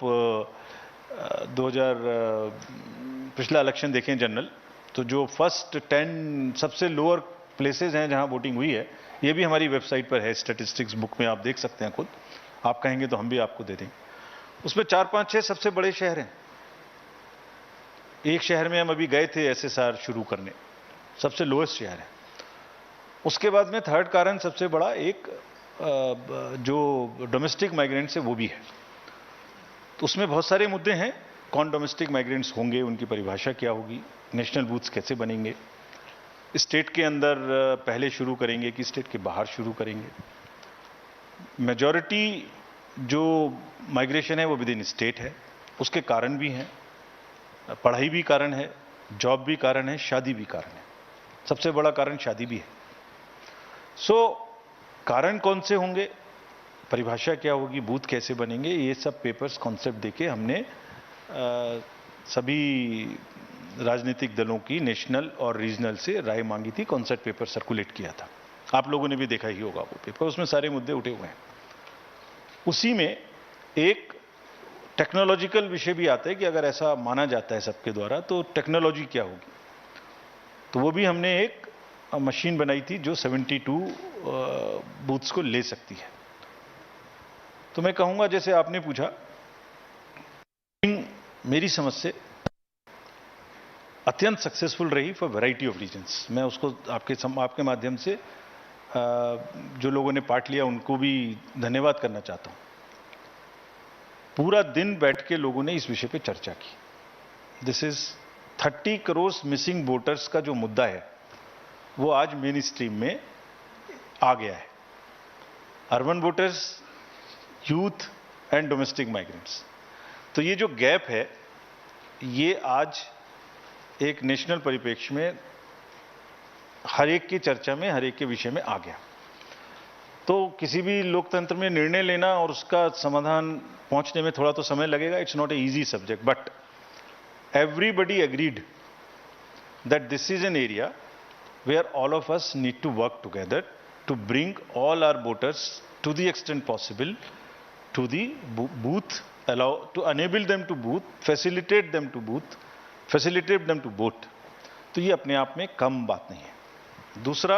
2000 पिछला इलेक्शन देखें जनरल, तो जो फर्स्ट 10 सबसे लोअर प्लेसेस हैं जहां वोटिंग हुई है, ये भी हमारी वेबसाइट पर है, स्टैटिस्टिक्स बुक में आप देख सकते हैं खुद, आप कहेंगे तो हम भी आपको दे देंगे। उसमें 4, 5, 6 सबसे बड़े शहर हैं। एक शहर में हम अभी गए थे SSR शुरू करने, सबसे लोएस्ट शहर है। उसके बाद में थर्ड कारण सबसे बड़ा एक जो डोमेस्टिक माइग्रेंट्स है वो भी है। तो उसमें बहुत सारे मुद्दे हैं, कौन डोमेस्टिक माइग्रेंट्स होंगे, उनकी परिभाषा क्या होगी, नेशनल बूथ्स कैसे बनेंगे, स्टेट के अंदर पहले शुरू करेंगे कि स्टेट के बाहर शुरू करेंगे। मेजॉरिटी जो माइग्रेशन है वो विद इन स्टेट है, उसके कारण भी हैं, पढ़ाई भी कारण है, जॉब भी कारण है, शादी भी कारण है, सबसे बड़ा कारण शादी भी है। सो कारण कौन से होंगे, परिभाषा क्या होगी, बूथ कैसे बनेंगे, ये सब पेपर्स कॉन्सेप्ट देके हमने सभी राजनीतिक दलों की नेशनल और रीजनल से राय मांगी थी, कॉन्सेप्ट पेपर सर्कुलेट किया था। आप लोगों ने भी देखा ही होगा वो पेपर, उसमें सारे मुद्दे उठे हुए हैं। उसी में एक टेक्नोलॉजिकल विषय भी आता है कि अगर ऐसा माना जाता है सबके द्वारा तो टेक्नोलॉजी क्या होगी। तो वो भी हमने एक मशीन बनाई थी जो 72 बूथ्स को ले सकती है। तो मैं कहूंगा, जैसे आपने पूछा, मेरी समझ से अत्यंत सक्सेसफुल रही फॉर वैरायटी ऑफ रीजन्स। मैं उसको आपके माध्यम से जो लोगों ने पार्ट लिया उनको भी धन्यवाद करना चाहता हूं। पूरा दिन बैठ के लोगों ने इस विषय पे चर्चा की। This is 30 crore missing voters का जो मुद्दा है वो आज मेन स्ट्रीम में आ गया है। Urban voters, youth and domestic migrants. तो ये जो गैप है ये आज एक नेशनल परिप्रेक्ष्य में हर एक की चर्चा में, हर एक के विषय में आ गया। तो किसी भी लोकतंत्र में निर्णय लेना और उसका समाधान पहुंचने में थोड़ा तो समय लगेगा। It's not a easy subject, but everybody agreed that this is an area where all of us need to work together to bring all our voters to the extent possible to the booth, to enable them to booth, facilitate them to vote. तो ये अपने आप में कम बात नहीं है। दूसरा,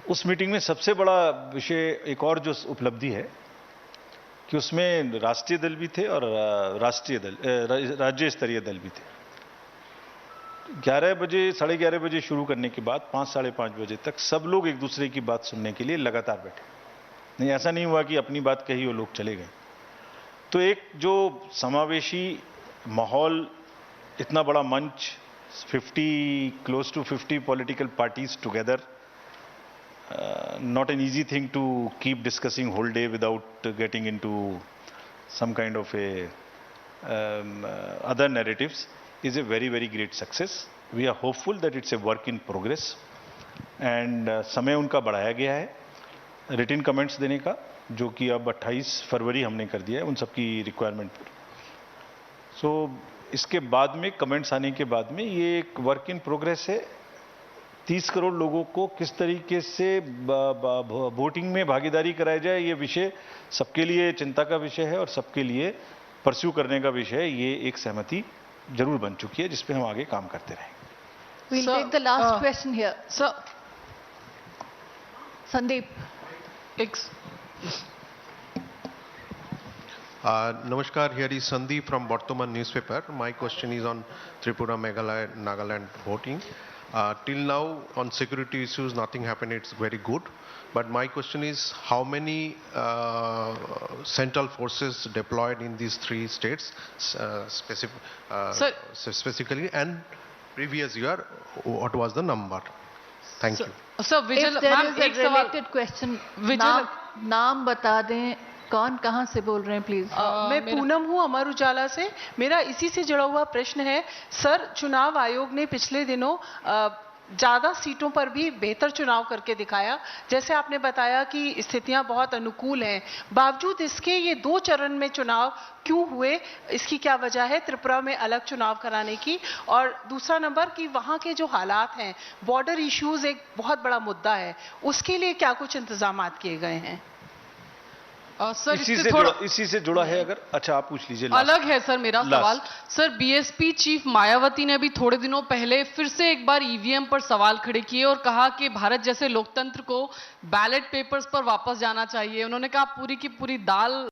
उस मीटिंग में सबसे बड़ा विषय एक और जो उपलब्धि है कि उसमें राष्ट्रीय दल भी थे और राज्य स्तरीय दल भी थे। 11 बजे, 11:30 बजे शुरू करने के बाद 5, 5:30 बजे तक सब लोग एक दूसरे की बात सुनने के लिए लगातार बैठे। नहीं, ऐसा नहीं हुआ कि अपनी बात कही और लोग चले गए। तो एक जो समावेशी माहौल, इतना बड़ा मंच, close to 50 political parties together, not an easy thing to keep discussing whole day without getting into some kind of other narratives, is a very, very great success. We are hopeful that it's a work in progress and समय उनका बढ़ाया गया है written comments देने का, जो कि अब 28 फरवरी हमने कर दिया है उन सबकी रिक्वायरमेंट पर। सो इसके बाद में, कमेंट्स आने के बाद में, ये एक वर्क इन प्रोग्रेस है। 30 करोड़ लोगों को किस तरीके से वोटिंग में भागीदारी कराया जाए, ये विषय सबके लिए चिंता का विषय है और सबके लिए परस्यू करने का विषय है। ये एक सहमति जरूर बन चुकी है जिस पे हम आगे काम करते रहेंगे। We'll take the last question here. Sir. Sandeep. Namaskar, here is Sandeep from Bartoman newspaper. My question is on Tripura, Nagaland voting. Till now, on security issues, nothing happened. It's very good. But my question is, how many central forces deployed in these 3 states, specifically, and previous year, what was the number? Thank you. Sir, if there is a related question, नाम बता दें, कौन कहां से बोल रहे हैं please. मैं पूनम हूं अमर उजाला से। मेरा इसी से जुड़ा हुआ प्रश्न है। सर, चुनाव आयोग ने पिछले दिनों ज्यादा सीटों पर भी बेहतर चुनाव करके दिखाया। जैसे आपने बताया कि स्थितियां बहुत अनुकूल हैं, बावजूद इसके ये 2 चरण में चुनाव क्यों हुए, इसकी क्या वजह है त्रिपुरा में अलग चुनाव कराने की? और दूसरा नंबर कि वहां के जो हालात हैं, बॉर्डर इश्यूज एक बहुत बड़ा मुद्दा है, उसके लिए क्या कुछ इंतजाम किए गए हैं? सर, इसी से जुड़ा है अगर, अच्छा आप पूछ लीजिए। अलग है सर मेरा सवाल। सर, बीएसपी चीफ मायावती ने अभी थोड़े दिनों पहले फिर से एक बार ईवीएम पर सवाल खड़े किए और कहा कि भारत जैसे लोकतंत्र को बैलेट पेपर्स पर वापस जाना चाहिए। उन्होंने कहा पूरी की पूरी दाल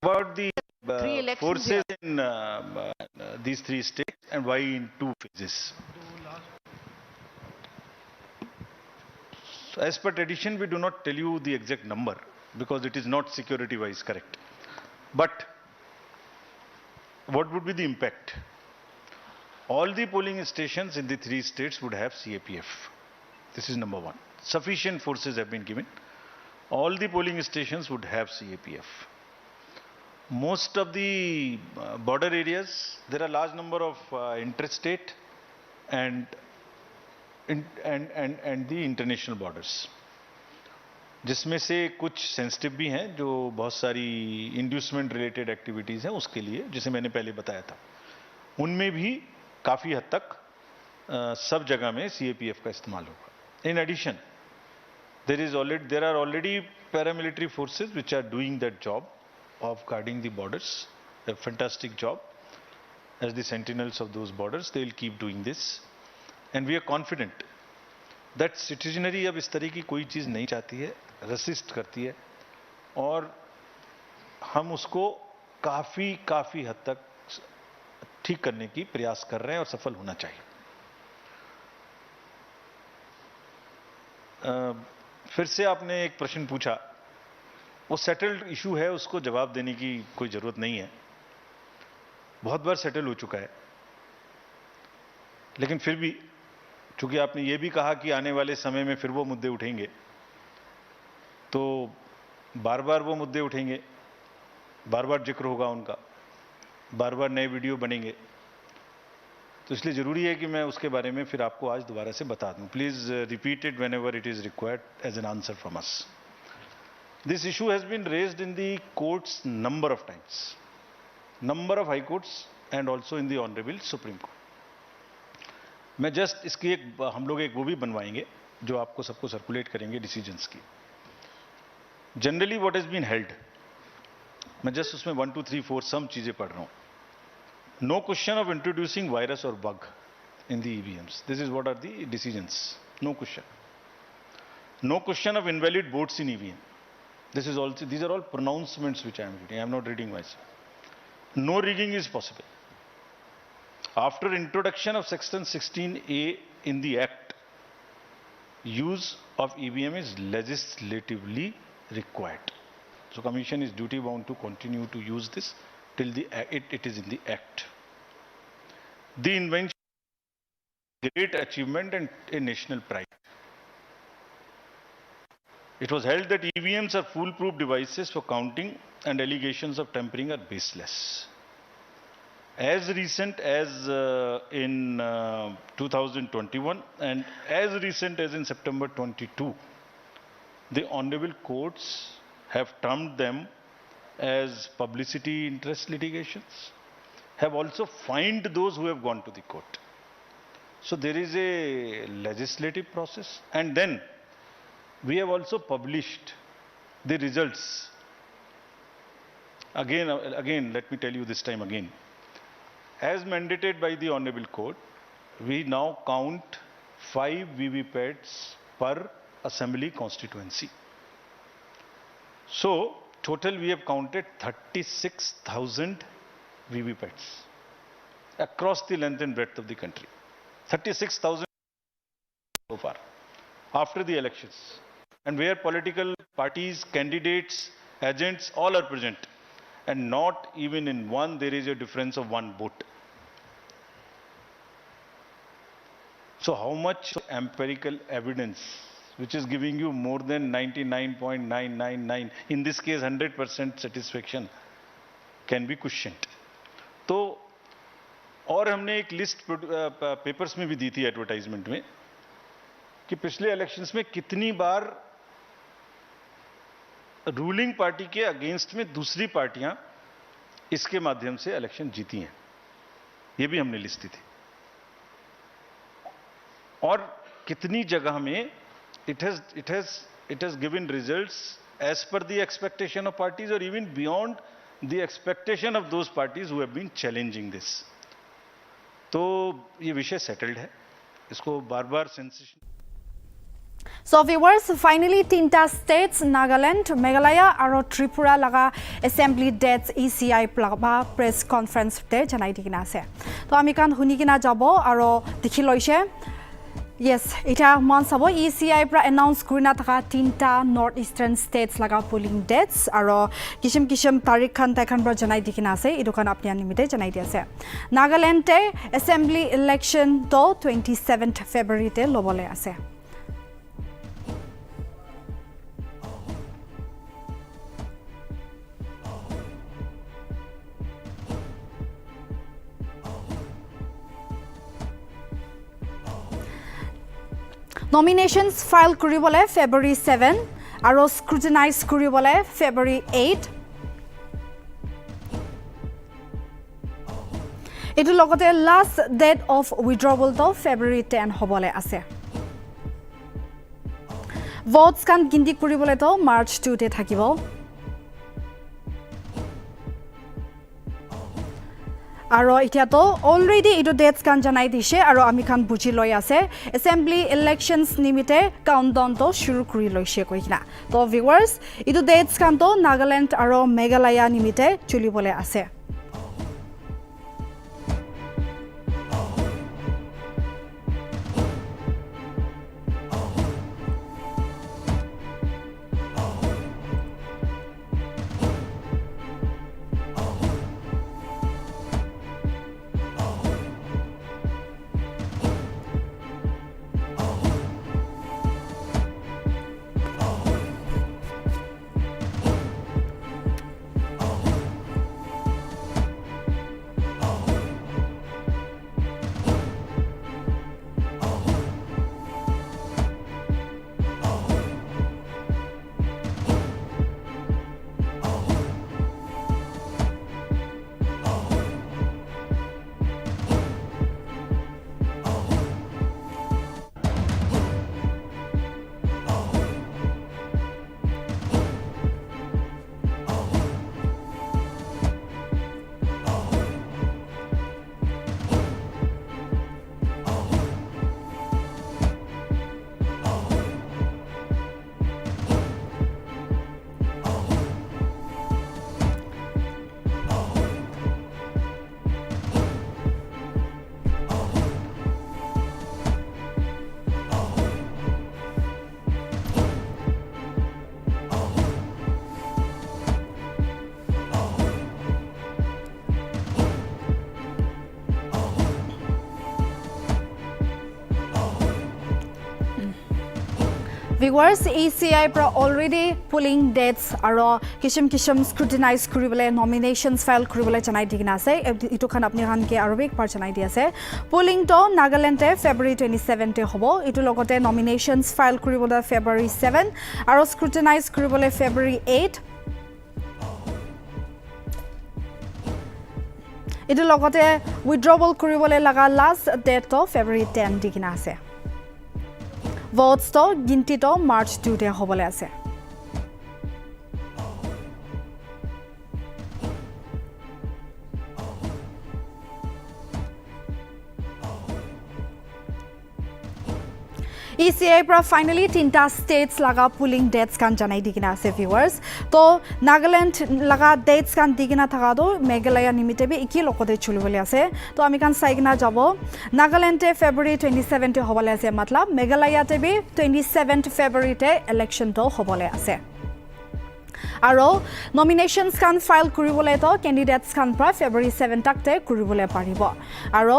about the forces in these 3 states and why in 2 phases. So as per tradition, we do not tell you the exact number because it is not security wise correct. But what would be the impact? All the polling stations in the 3 states would have CAPF. This is number 1. Sufficient forces have been given. all the polling stations would have CAPF. Most of the border areas, there are large number of interstate and the international borders, जिसमें से कुछ sensitive भी हैं जो बहुत सारी inducement related activities हैं उसके लिए, जिसे मैंने पहले बताया था, उनमें भी काफ़ी हद तक सब जगह में CAPF का इस्तेमाल होगा. In addition there are already paramilitary forces which are doing that job of guarding the borders, a fantastic job. As the sentinels of those borders, they will keep doing this, and we are confident that citizenry अब इस तरह की कोई चीज़ नहीं चाहती है, resist करती है, और हम उसको काफ़ी हद तक ठीक करने की प्रयास कर रहे हैं और सफल होना चाहिए. फिर से आपने एक प्रश्न पूछा, वो सेटल्ड इशू है, उसको जवाब देने की कोई ज़रूरत नहीं है, बहुत बार सेटल हो चुका है. लेकिन फिर भी चूंकि आपने ये भी कहा कि आने वाले समय में फिर वो मुद्दे उठेंगे, तो बार बार वो मुद्दे उठेंगे, बार बार जिक्र होगा उनका, बार बार नए वीडियो बनेंगे, तो इसलिए ज़रूरी है कि मैं उसके बारे में फिर आपको आज दोबारा से बता दूं. Please repeat it whenever it is required as an answer from us. This issue has been raised in the courts number of times, number of high courts and also in the honourable supreme court. मैं just इसकी हम लोग एक वो भी बनवाएंगे जो आपको सबको सर्कुलेट करेंगे डिसीजंस की. Generally what has been held, मैं जस्ट उसमें 1, 2, 3, 4 सम चीज़ें पढ़ रहा हूँ. No question of introducing virus or bug in the EVMs. This is what are the decisions. No question. No question of invalid votes in EVM. This is also, these are all pronouncements which I am reading. I am not reading myself. No rigging is possible. After introduction of section 16A in the Act, use of EVM is legislatively required. So Commission is duty bound to continue to use this till it is in the Act. The invention is a great achievement and a national pride. It was held that EVMs are foolproof devices for counting and allegations of tampering are baseless. As recent as in 2021 and as recent as in September 22, the honorable courts have termed them as publicity interest litigations, have also fined those who have gone to the court. So there is a legislative process, and then we have also published the results. Again, let me tell you this time again. As mandated by the honorable court, we now count 5 VVPATs per assembly constituency. So total we have counted 36,000 VVPATs across the length and breadth of the country. 36,000 so far after the elections, and where political parties, candidates, agents all are present, and not even in one there is a difference of 1 vote. So how much empirical evidence which is giving you more than 99.999, in this case 100% satisfaction, can be questioned. तो और हमने एक list papers में भी दी थी advertisement में कि पिछले इलेक्शंस में कितनी बार रूलिंग पार्टी के अगेंस्ट में दूसरी पार्टियां इसके माध्यम से इलेक्शन जीती हैं. ये भी हमने लिस्ट दी थी. और कितनी जगह में it has given results as per the expectation of parties or even beyond the expectation of those parties who have been challenging this. तो ये विषय सेटल्ड है, इसको बार-बार सेंसेशन. So viewers, finally तीनटा states Nagaland, Meghalaya और Tripura लगा assembly dates ECI प्लाबा press conference दे जनाई दिखना से. तो आमिकान हुनी किना जाबो और दिखी लोइशे. Yes, ita man sabo ECI pra announce kurina thaka tinta northeastern states laga polling dates aro kishim tarikh khan takhan pra janai dikina ase idu kan apni animite janai di ase. Nagaland te assembly election to 27th February te lobole ase. Nominations file kuribole February 7 aro scrutinize kuribole February 8 Itu logote last date of withdrawal to February 10 hobole ase Votes kan ginti kuribole to March 2 te thakibo Aro itiato already idu dates kan janai dishe aro ami kan buji loi ase assembly elections nimite countdown to shuru kuri loise koikina to viewers idu dates kan to Nagaland aro Meghalaya nimite chulibole ase Viewers, ECI pro already polling dates aro kishim scrutinize kuribole nominations file kuribole janai digina ase itu khan apni khan ke aro ek par janai di ase polling to Nagaland te February 27 te hobo itu logote nominations file kuribole February 7 aro scrutinize kuribole February 8 itu logote withdrawal kuribole laga last date to February 10 digina ase Votes to ginti to March 2 te hobole ase ECI pra finally tinta states laga polling dates kan janai digina ase viewers to Nagaland laga dates kan digina thaka do Meghalaya nimite be iki lokote chulibole ase to ami kan saigna jabo Nagaland te February 27 te hobole ase matlab Meghalaya te be 27th February te election to hobole ase aro nominations kan file kuribole to candidates kan pra February 7 tak te kuribole paribo aro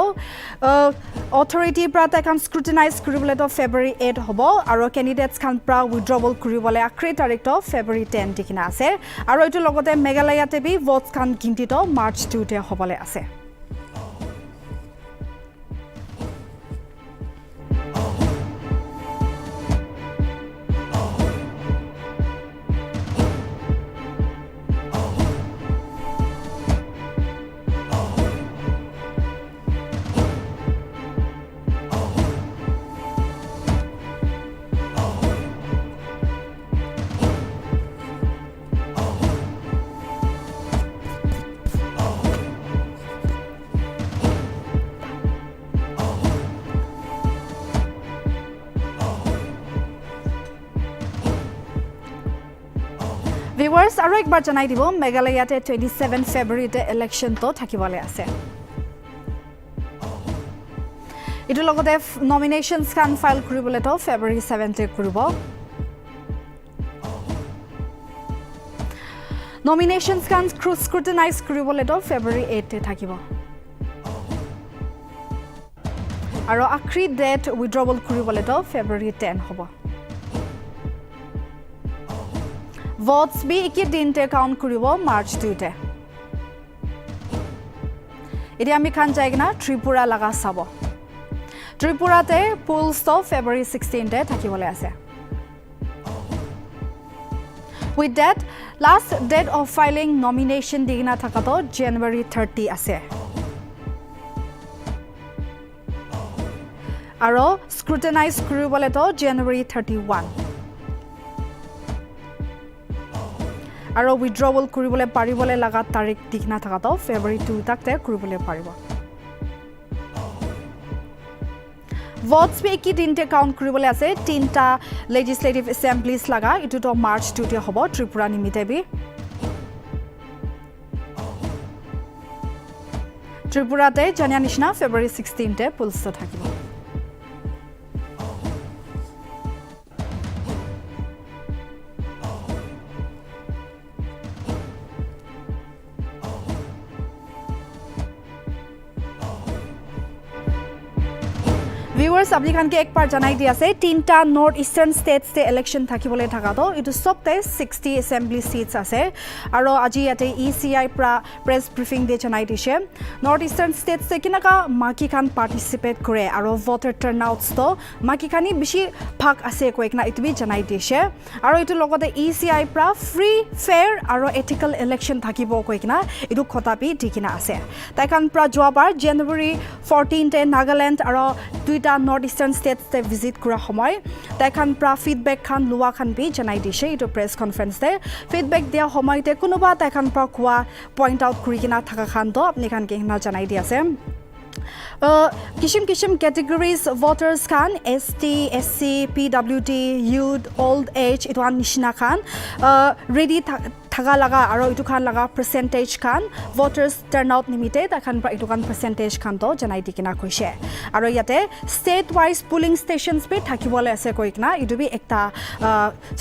authority pra ta kan scrutinize kuribole to February 8 hobo aro candidates kan pra withdrawal kuribole akri tarikh to February 10 dikina ase aro itu logote Meghalaya te bi votes kan ginti to March 2 te hobole ase Viewers, aro ekbar janai dibo Meghalaya te 27 February te election to thakibole ase. Itu logote nominations kan file kuribole to February 7 te kuribo. Nominations kan scrutinize kuribole to February 8 te thakibo. Aro akri date withdrawal kuribole to February 10 hobo. Votes be iki din te count kuribo March 2 te. Iti ami khan jaigna Tripura laga sabo. ত্ৰিপুৰাতে polls to February 16 te থাকিবলৈ আছে With that, last date of filing nomination digna thakato January 30 ase. Aro scrutinize kuribole to January 31. Aro withdrawal kuribole paribole laga tarik digna thakato February 2 takte kuribole paribo. Votes be ki dinte count kuribole ase tinta legislative assemblies laga itu to March 2 te hobo Tripura nimite bi Tripura te jania nishna February 16 te polls to thakibo Viewers, apni khan ke ek par janai di ase tinta north eastern states te election thakibole thaka to itu sobte 60 assembly seats ase aro aji ate ECI pra press briefing de janai dise north eastern states te kinaka maki khan participate kore aro voter turnouts to maki khani bishi phag ase koikna itu bi janai dise aro itu logote ECI pra free fair aro ethical election thakibo koikna itu khota bi dikina ase tai khan pra joabar January 14 te Nagaland aro North Eastern states te visit kura homoy tai khan pra feedback khan luwa khan bi janai dise ito press conference te feedback dia homoy te kunuba tai khan pra kwa point out kurikina thaka khan to apni khan ke na janai di ase Kishim categories voters khan ST, SC, PWD, youth, old age itu an nishina khan ready thaga laga aro itu khan laga percentage khan voters turnout nimite ta khan pra itu khan percentage khan to janai dikina koise aro yate state wise polling stations be thakibole ase koikna itu bi ekta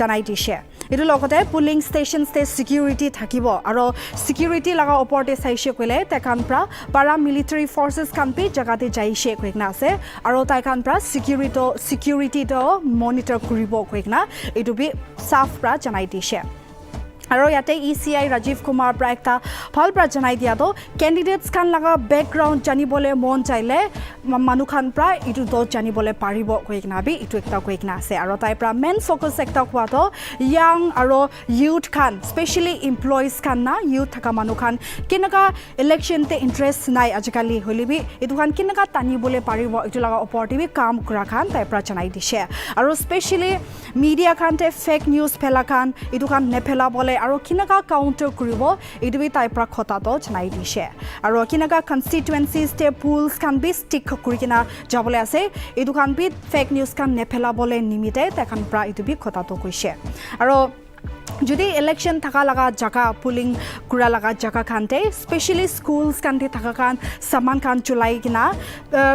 janai dise itu logote polling stations te security thakibo aro security laga oporte saise koile ta khan pra paramilitary forces khan be jagate jaise koikna ase aro ta khan pra security to monitor kuribo koikna itu bi saf pra janai dise aro yate ECI Rajiv Kumar pra ekta phal pra janai dia to candidates khan laga background janibole mon chaile manu khan pra itu to janibole paribo koikna bi itu ekta koikna ase aro tai pra main focus ekta kwa to young aro youth khan especially employees khan na youth thaka manu khan kinaka election te interest nai ajikali holibi itu khan kinaka tanibole paribo itu laga opportunity bi kam kura khan tai pra janai dise aro especially media khan te fake news phela khan itu khan nephela bole aro kinaka counter kuribo idubi tai pra khota to janai dise aro kinaka constituencies te polls kan bi stick kurikina jabole ase idu kan bi fake news kan nephela bole nimite ta kan pra idubi khota to koise aro যদি election থাকা লাগা জায়গা pulling কুৰা লাগা জায়গা খানতে specially schools কানতে থাকা খান সামান খান চলাই কিনা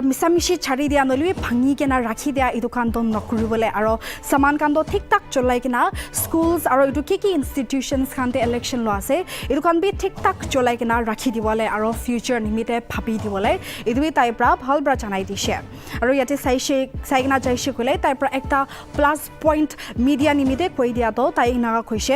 মিছামিছি ছাড়ি দিয়া নলি ভাঙি কিনা ৰাখি দিয়া ইটো খান তো নকৰিবলে আৰু সামান খান তো ঠিক ঠাক চলাই কিনা স্কুলস আৰু ইটো কি ইনষ্টিটিউশনস খানতে ইলেকশন ল আছে ইটো খান বি ঠিক ঠাক চলাই কিনা ৰাখি দিবলে আৰু ফিউচাৰ নিমিতে ভাবি দিবলে ইটো তাই প্ৰা ভাল ব্ৰা জানাই দিছে আৰু ইয়াতে চাইকিনা যাইছে কলে তাই প্ৰা একটা প্লাস পইণ্ট মিডিয়া নিমিতে কৈ দিয়া তো তাই নাগা কৈছে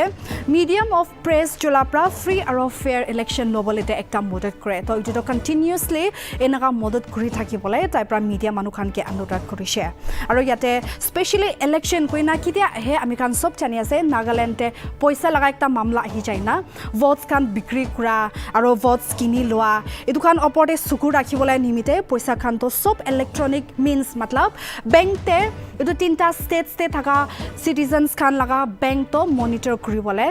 medium of press jolapra free aro fair election lobolete ekta modot kore to itu continuously enaga modot kuri thakibole taipra media manu khan ke anurat korise aro yate specially election koina kidia he ami kan sob chani ase Nagaland te poisa laga ekta mamla ahi jai na votes kan bikri kura aro votes kini loa itu kan oporte suku rakhibole nimite poisa khan to sob electronic means matlab bank te itu tinta states te thaka citizens khan laga bank to monitor কৰিবলে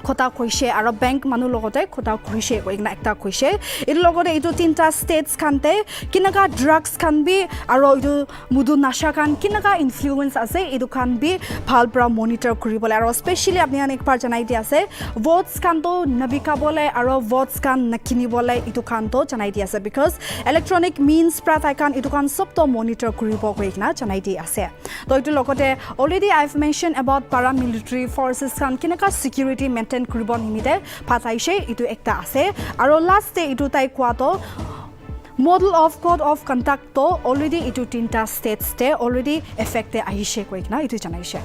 খতা কৈছে আৰু bank মানুহ লগতে খতা কৰিছে কইনা একটা কৈছে এই লগতে এইটো তিনটা ষ্টেটস খানতে কিনাকা ড্ৰাগছ খান বি আৰু এইটো মুদু নাশা খান কিনাকা ইনফ্লুয়েন্স আছে এইটো খান বি ভাল পৰা মনিটৰ কৰিবলে আৰু স্পেশালি আপুনি একবাৰ জনাই দি আছে ভোটস খান তো নবিকাবলে আৰু ভোটস খান নকিনিবলে এইটো খান তো জনাই দি আছে বিকজ ইলেক্ট্ৰনিক মিন্স পৰা তাই খান এইটো খান সব তো মনিটৰ কৰিব কইনা জনাই দি আছে তো এইটো লগতে already I have mention about paramilitary forces খান কিনাকা সিকিউৰিটি মেইনটেইন কৰিব নিমিতে ফাটাইছে ইটো একটা আছে আৰু লাষ্টে ইটো তাই কোৱাটো model of code of conduct to already itu tinta states te already effect আহিছে কইনা ইটো জানাইছে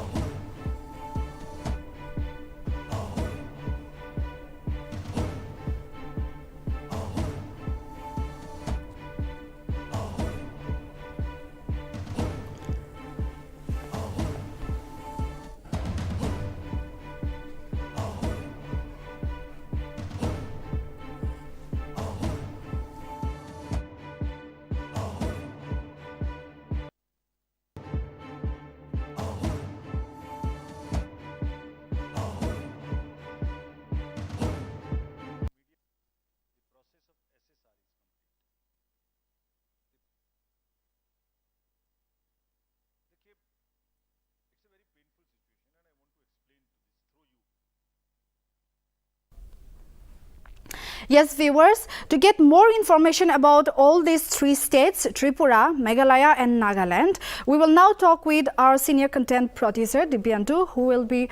Yes, viewers, to get more information about all these three states, Tripura, Meghalaya and Nagaland, we will now talk with our senior content producer, Dibyantu, who will be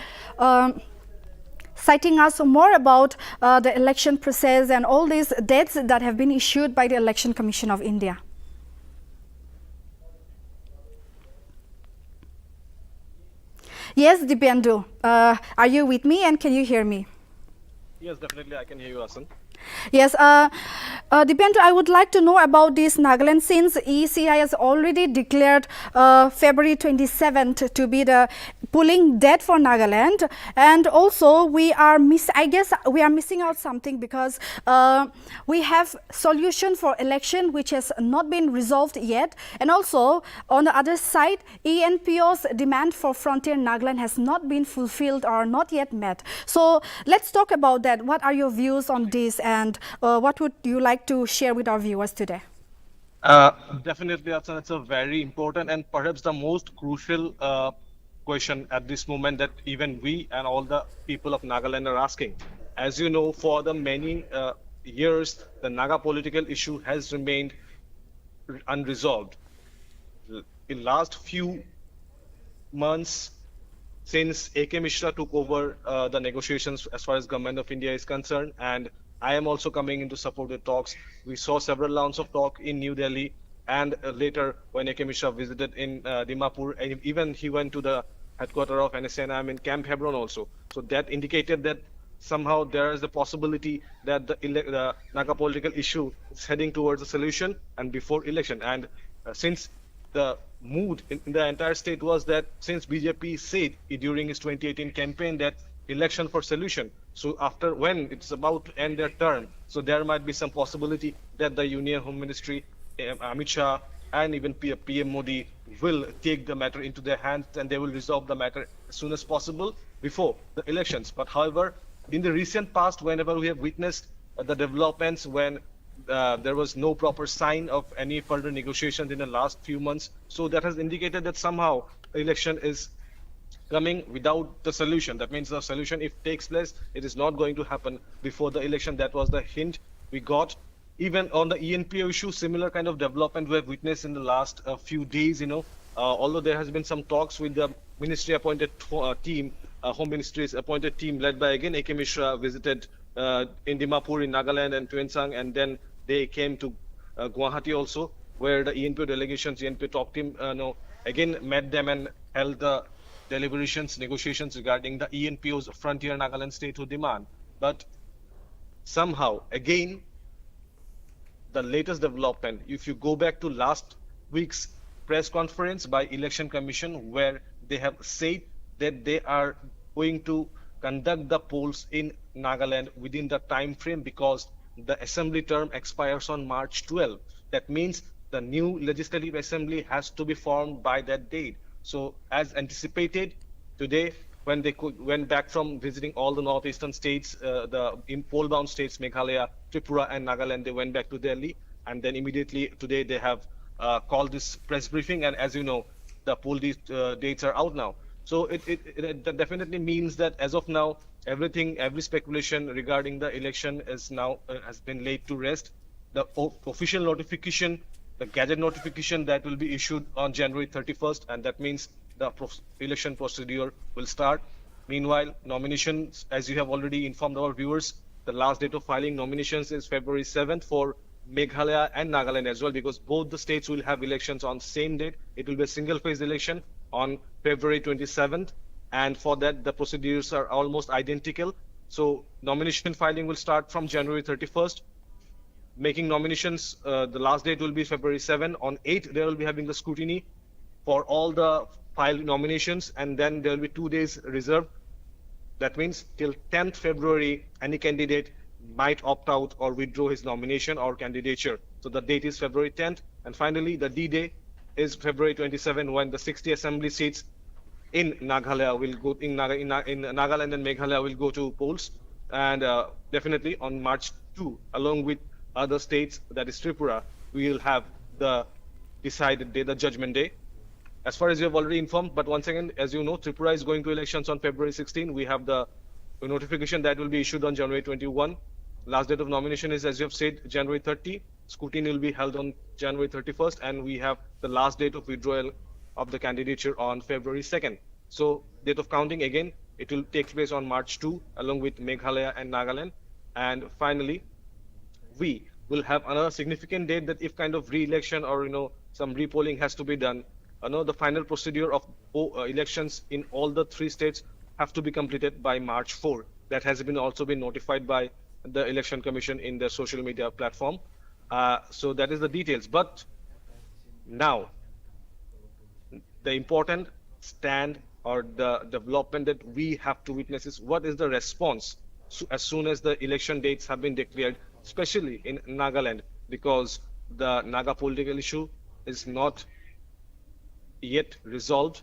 citing us more about the election process and all these dates that have been issued by the Election Commission of India. Yes, Dibyantu, are you with me and can you hear me? Yes, definitely I can hear you, Asan. Yes, Dibyantu, I would like to know about this Nagaland, since ECI has already declared February 27th to be the polling date for Nagaland, and also we are missing out something because we have solution for election which has not been resolved yet, and also on the other side ENPO's demand for Frontier Nagaland has not been fulfilled or not yet met. So let's talk about that. What are your views on this, and what would you like to share with our viewers today? Definitely, Asan, it's a very important and perhaps the most crucial question at this moment that even we and all the people of Nagaland are asking. As you know, for the many years, the Naga political issue has remained unresolved. In last few months, since A.K. Mishra took over the negotiations as far as Government of India is concerned, and I am also coming into support the talks. We saw several rounds of talk in New Delhi, and later when A.K. Mishra visited in Dimapur, and even he went to the headquarters of NSNM in Camp Hebron also. So that indicated that somehow there is a possibility that the Naga political issue is heading towards a solution and before election. And since the mood in the entire state was that since BJP said during his 2018 campaign that election for solution, so after when it's about to end their term, so there might be some possibility that the Union Home Ministry, Amit Shah, and even PM Modi will take the matter into their hands and they will resolve the matter as soon as possible before the elections. But however, in the recent past, whenever we have witnessed the developments when there was no proper sign of any further negotiations in the last few months, so that has indicated that somehow the election is coming without the solution. That means the solution, if takes place, it is not going to happen before the election. That was the hint we got. Even on the ENPO issue, similar kind of development we have witnessed in the last few days, although there has been some talks with the ministry appointed team, Home Ministry's appointed team led by again A.K. Mishra visited in Dimapur in Nagaland and Tuensang, and then they came to Guwahati also, where the ENPO delegations, ENPO top team again met them and held the deliberations, negotiations regarding the ENPO's Frontier Nagaland statehood demand. But somehow, again, the latest development, if you go back to last week's press conference by Election Commission, where they have said that they are going to conduct the polls in Nagaland within the time frame because the assembly term expires on March 12. That means the new legislative assembly has to be formed by that date. So as anticipated, today when they went back from visiting all the northeastern states, the poll-bound states, Meghalaya, Tripura and Nagaland, they went back to Delhi, and then immediately today they have called this press briefing, and as you know, the poll dates are out now. So it definitely means that as of now, every speculation regarding the election is now has been laid to rest. The official notification, the gazette notification that will be issued on January 31st, and that means the election procedure will start. Meanwhile, nominations, as you have already informed our viewers, the last date of filing nominations is February 7th for Meghalaya and Nagaland as well, because both the states will have elections on same date. It will be a single phase election on February 27th, and for that the procedures are almost identical. So nomination filing will start from January 31st. Making nominations, the last date will be February 7. On 8, they will be having the scrutiny for all the filed nominations, and then there will be 2 days reserved. That means till 10th February, any candidate might opt out or withdraw his nomination or candidature. So the date is February 10th. And finally, the D-Day is February 27, when the 60 assembly seats in Nagaland will go in Nagaland and Meghalaya will go to polls, and definitely on March 2, along with other states, that is Tripura, we will have the decided day, the judgment day. As far as you have already informed, but once again, as you know, Tripura is going to elections on February 16. We have the notification that will be issued on January 21. last date of nomination is, as you have said, January 30. Scrutiny will be held on January 31st, and we have the last date of withdrawal of the candidature on February 2nd. So date of counting, again, it will take place on March 2, along with Meghalaya and Nagaland. And finally, we will have another significant date that if kind of re-election or some repolling has to be done, the final procedure of elections in all the 3 states have to be completed by March 4. That has also been notified by the Election Commission in their social media platform. So that is the details. But now, the important stand or the development that we have to witness is what is the response as soon as the election dates have been declared, especially in Nagaland, because the Naga political issue is not yet resolved.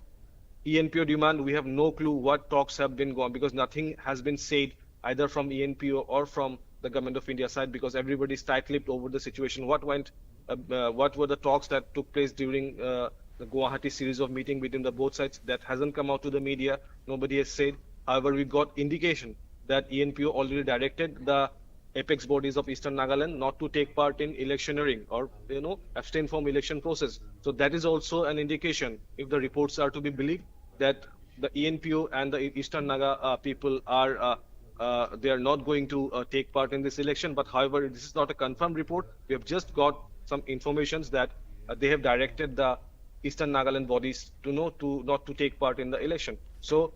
ENPO demand, we have no clue what talks have been gone, because nothing has been said either from ENPO or from the government of India side, because everybody is tight-lipped over the situation. What were the talks that took place during the Guwahati series of meeting between the both sides? That hasn't come out to the media. Nobody has said. However, we got indication that ENPO already directed the apex bodies of Eastern Nagaland not to take part in electioneering or abstain from election process. So that is also an indication, if the reports are to be believed, that the ENPO and the Eastern Naga people are they are not going to take part in this election. But however, this is not a confirmed report. We have just got some informations that they have directed the Eastern Nagaland bodies to not to take part in the election. So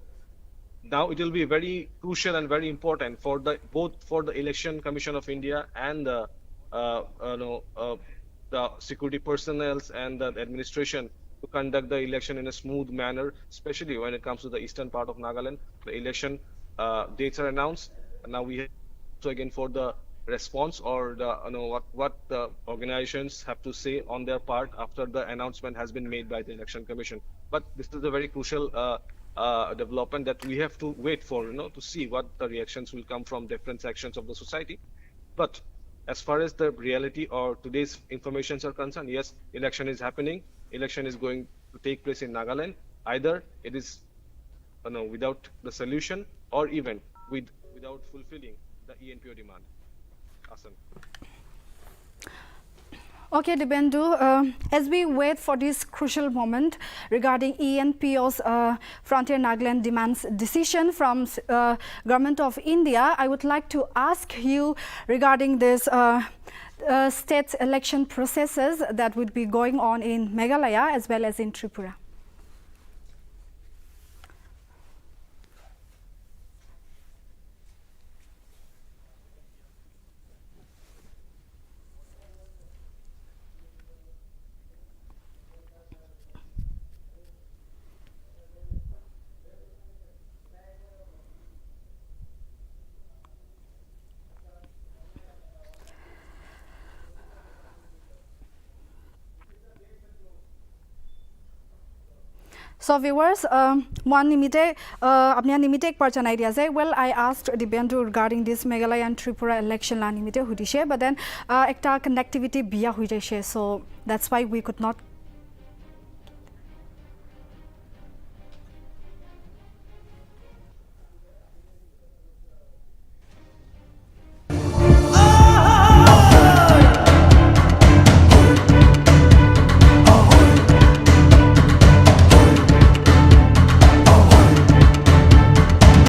now it will be very crucial and very important for both for the Election Commission of India and the security personnel and the administration to conduct the election in a smooth manner, especially when it comes to the eastern part of Nagaland. The election dates are announced, and now we have to again for the response or what the organizations have to say on their part after the announcement has been made by the Election Commission. But this is a very crucial development that we have to wait for, to see what the reactions will come from different sections of the society. But as far as the reality or today's informations are concerned, yes, election is happening. Election is going to take place in Nagaland. Either it is without the solution or even without fulfilling the ENPO demand. Asan. Okay, Dibendu, as we wait for this crucial moment regarding ENPO's Frontier Nagaland demands decision from Government of India, I would like to ask you regarding this state election processes that would be going on in Meghalaya as well as in Tripura. So viewers, one nimite apni nimite par chanai dia jai. Well, I asked Dibendu regarding this Meghalaya and Tripura election la nimite hudishe, but then ekta connectivity biya hui jaise, so that's why we could not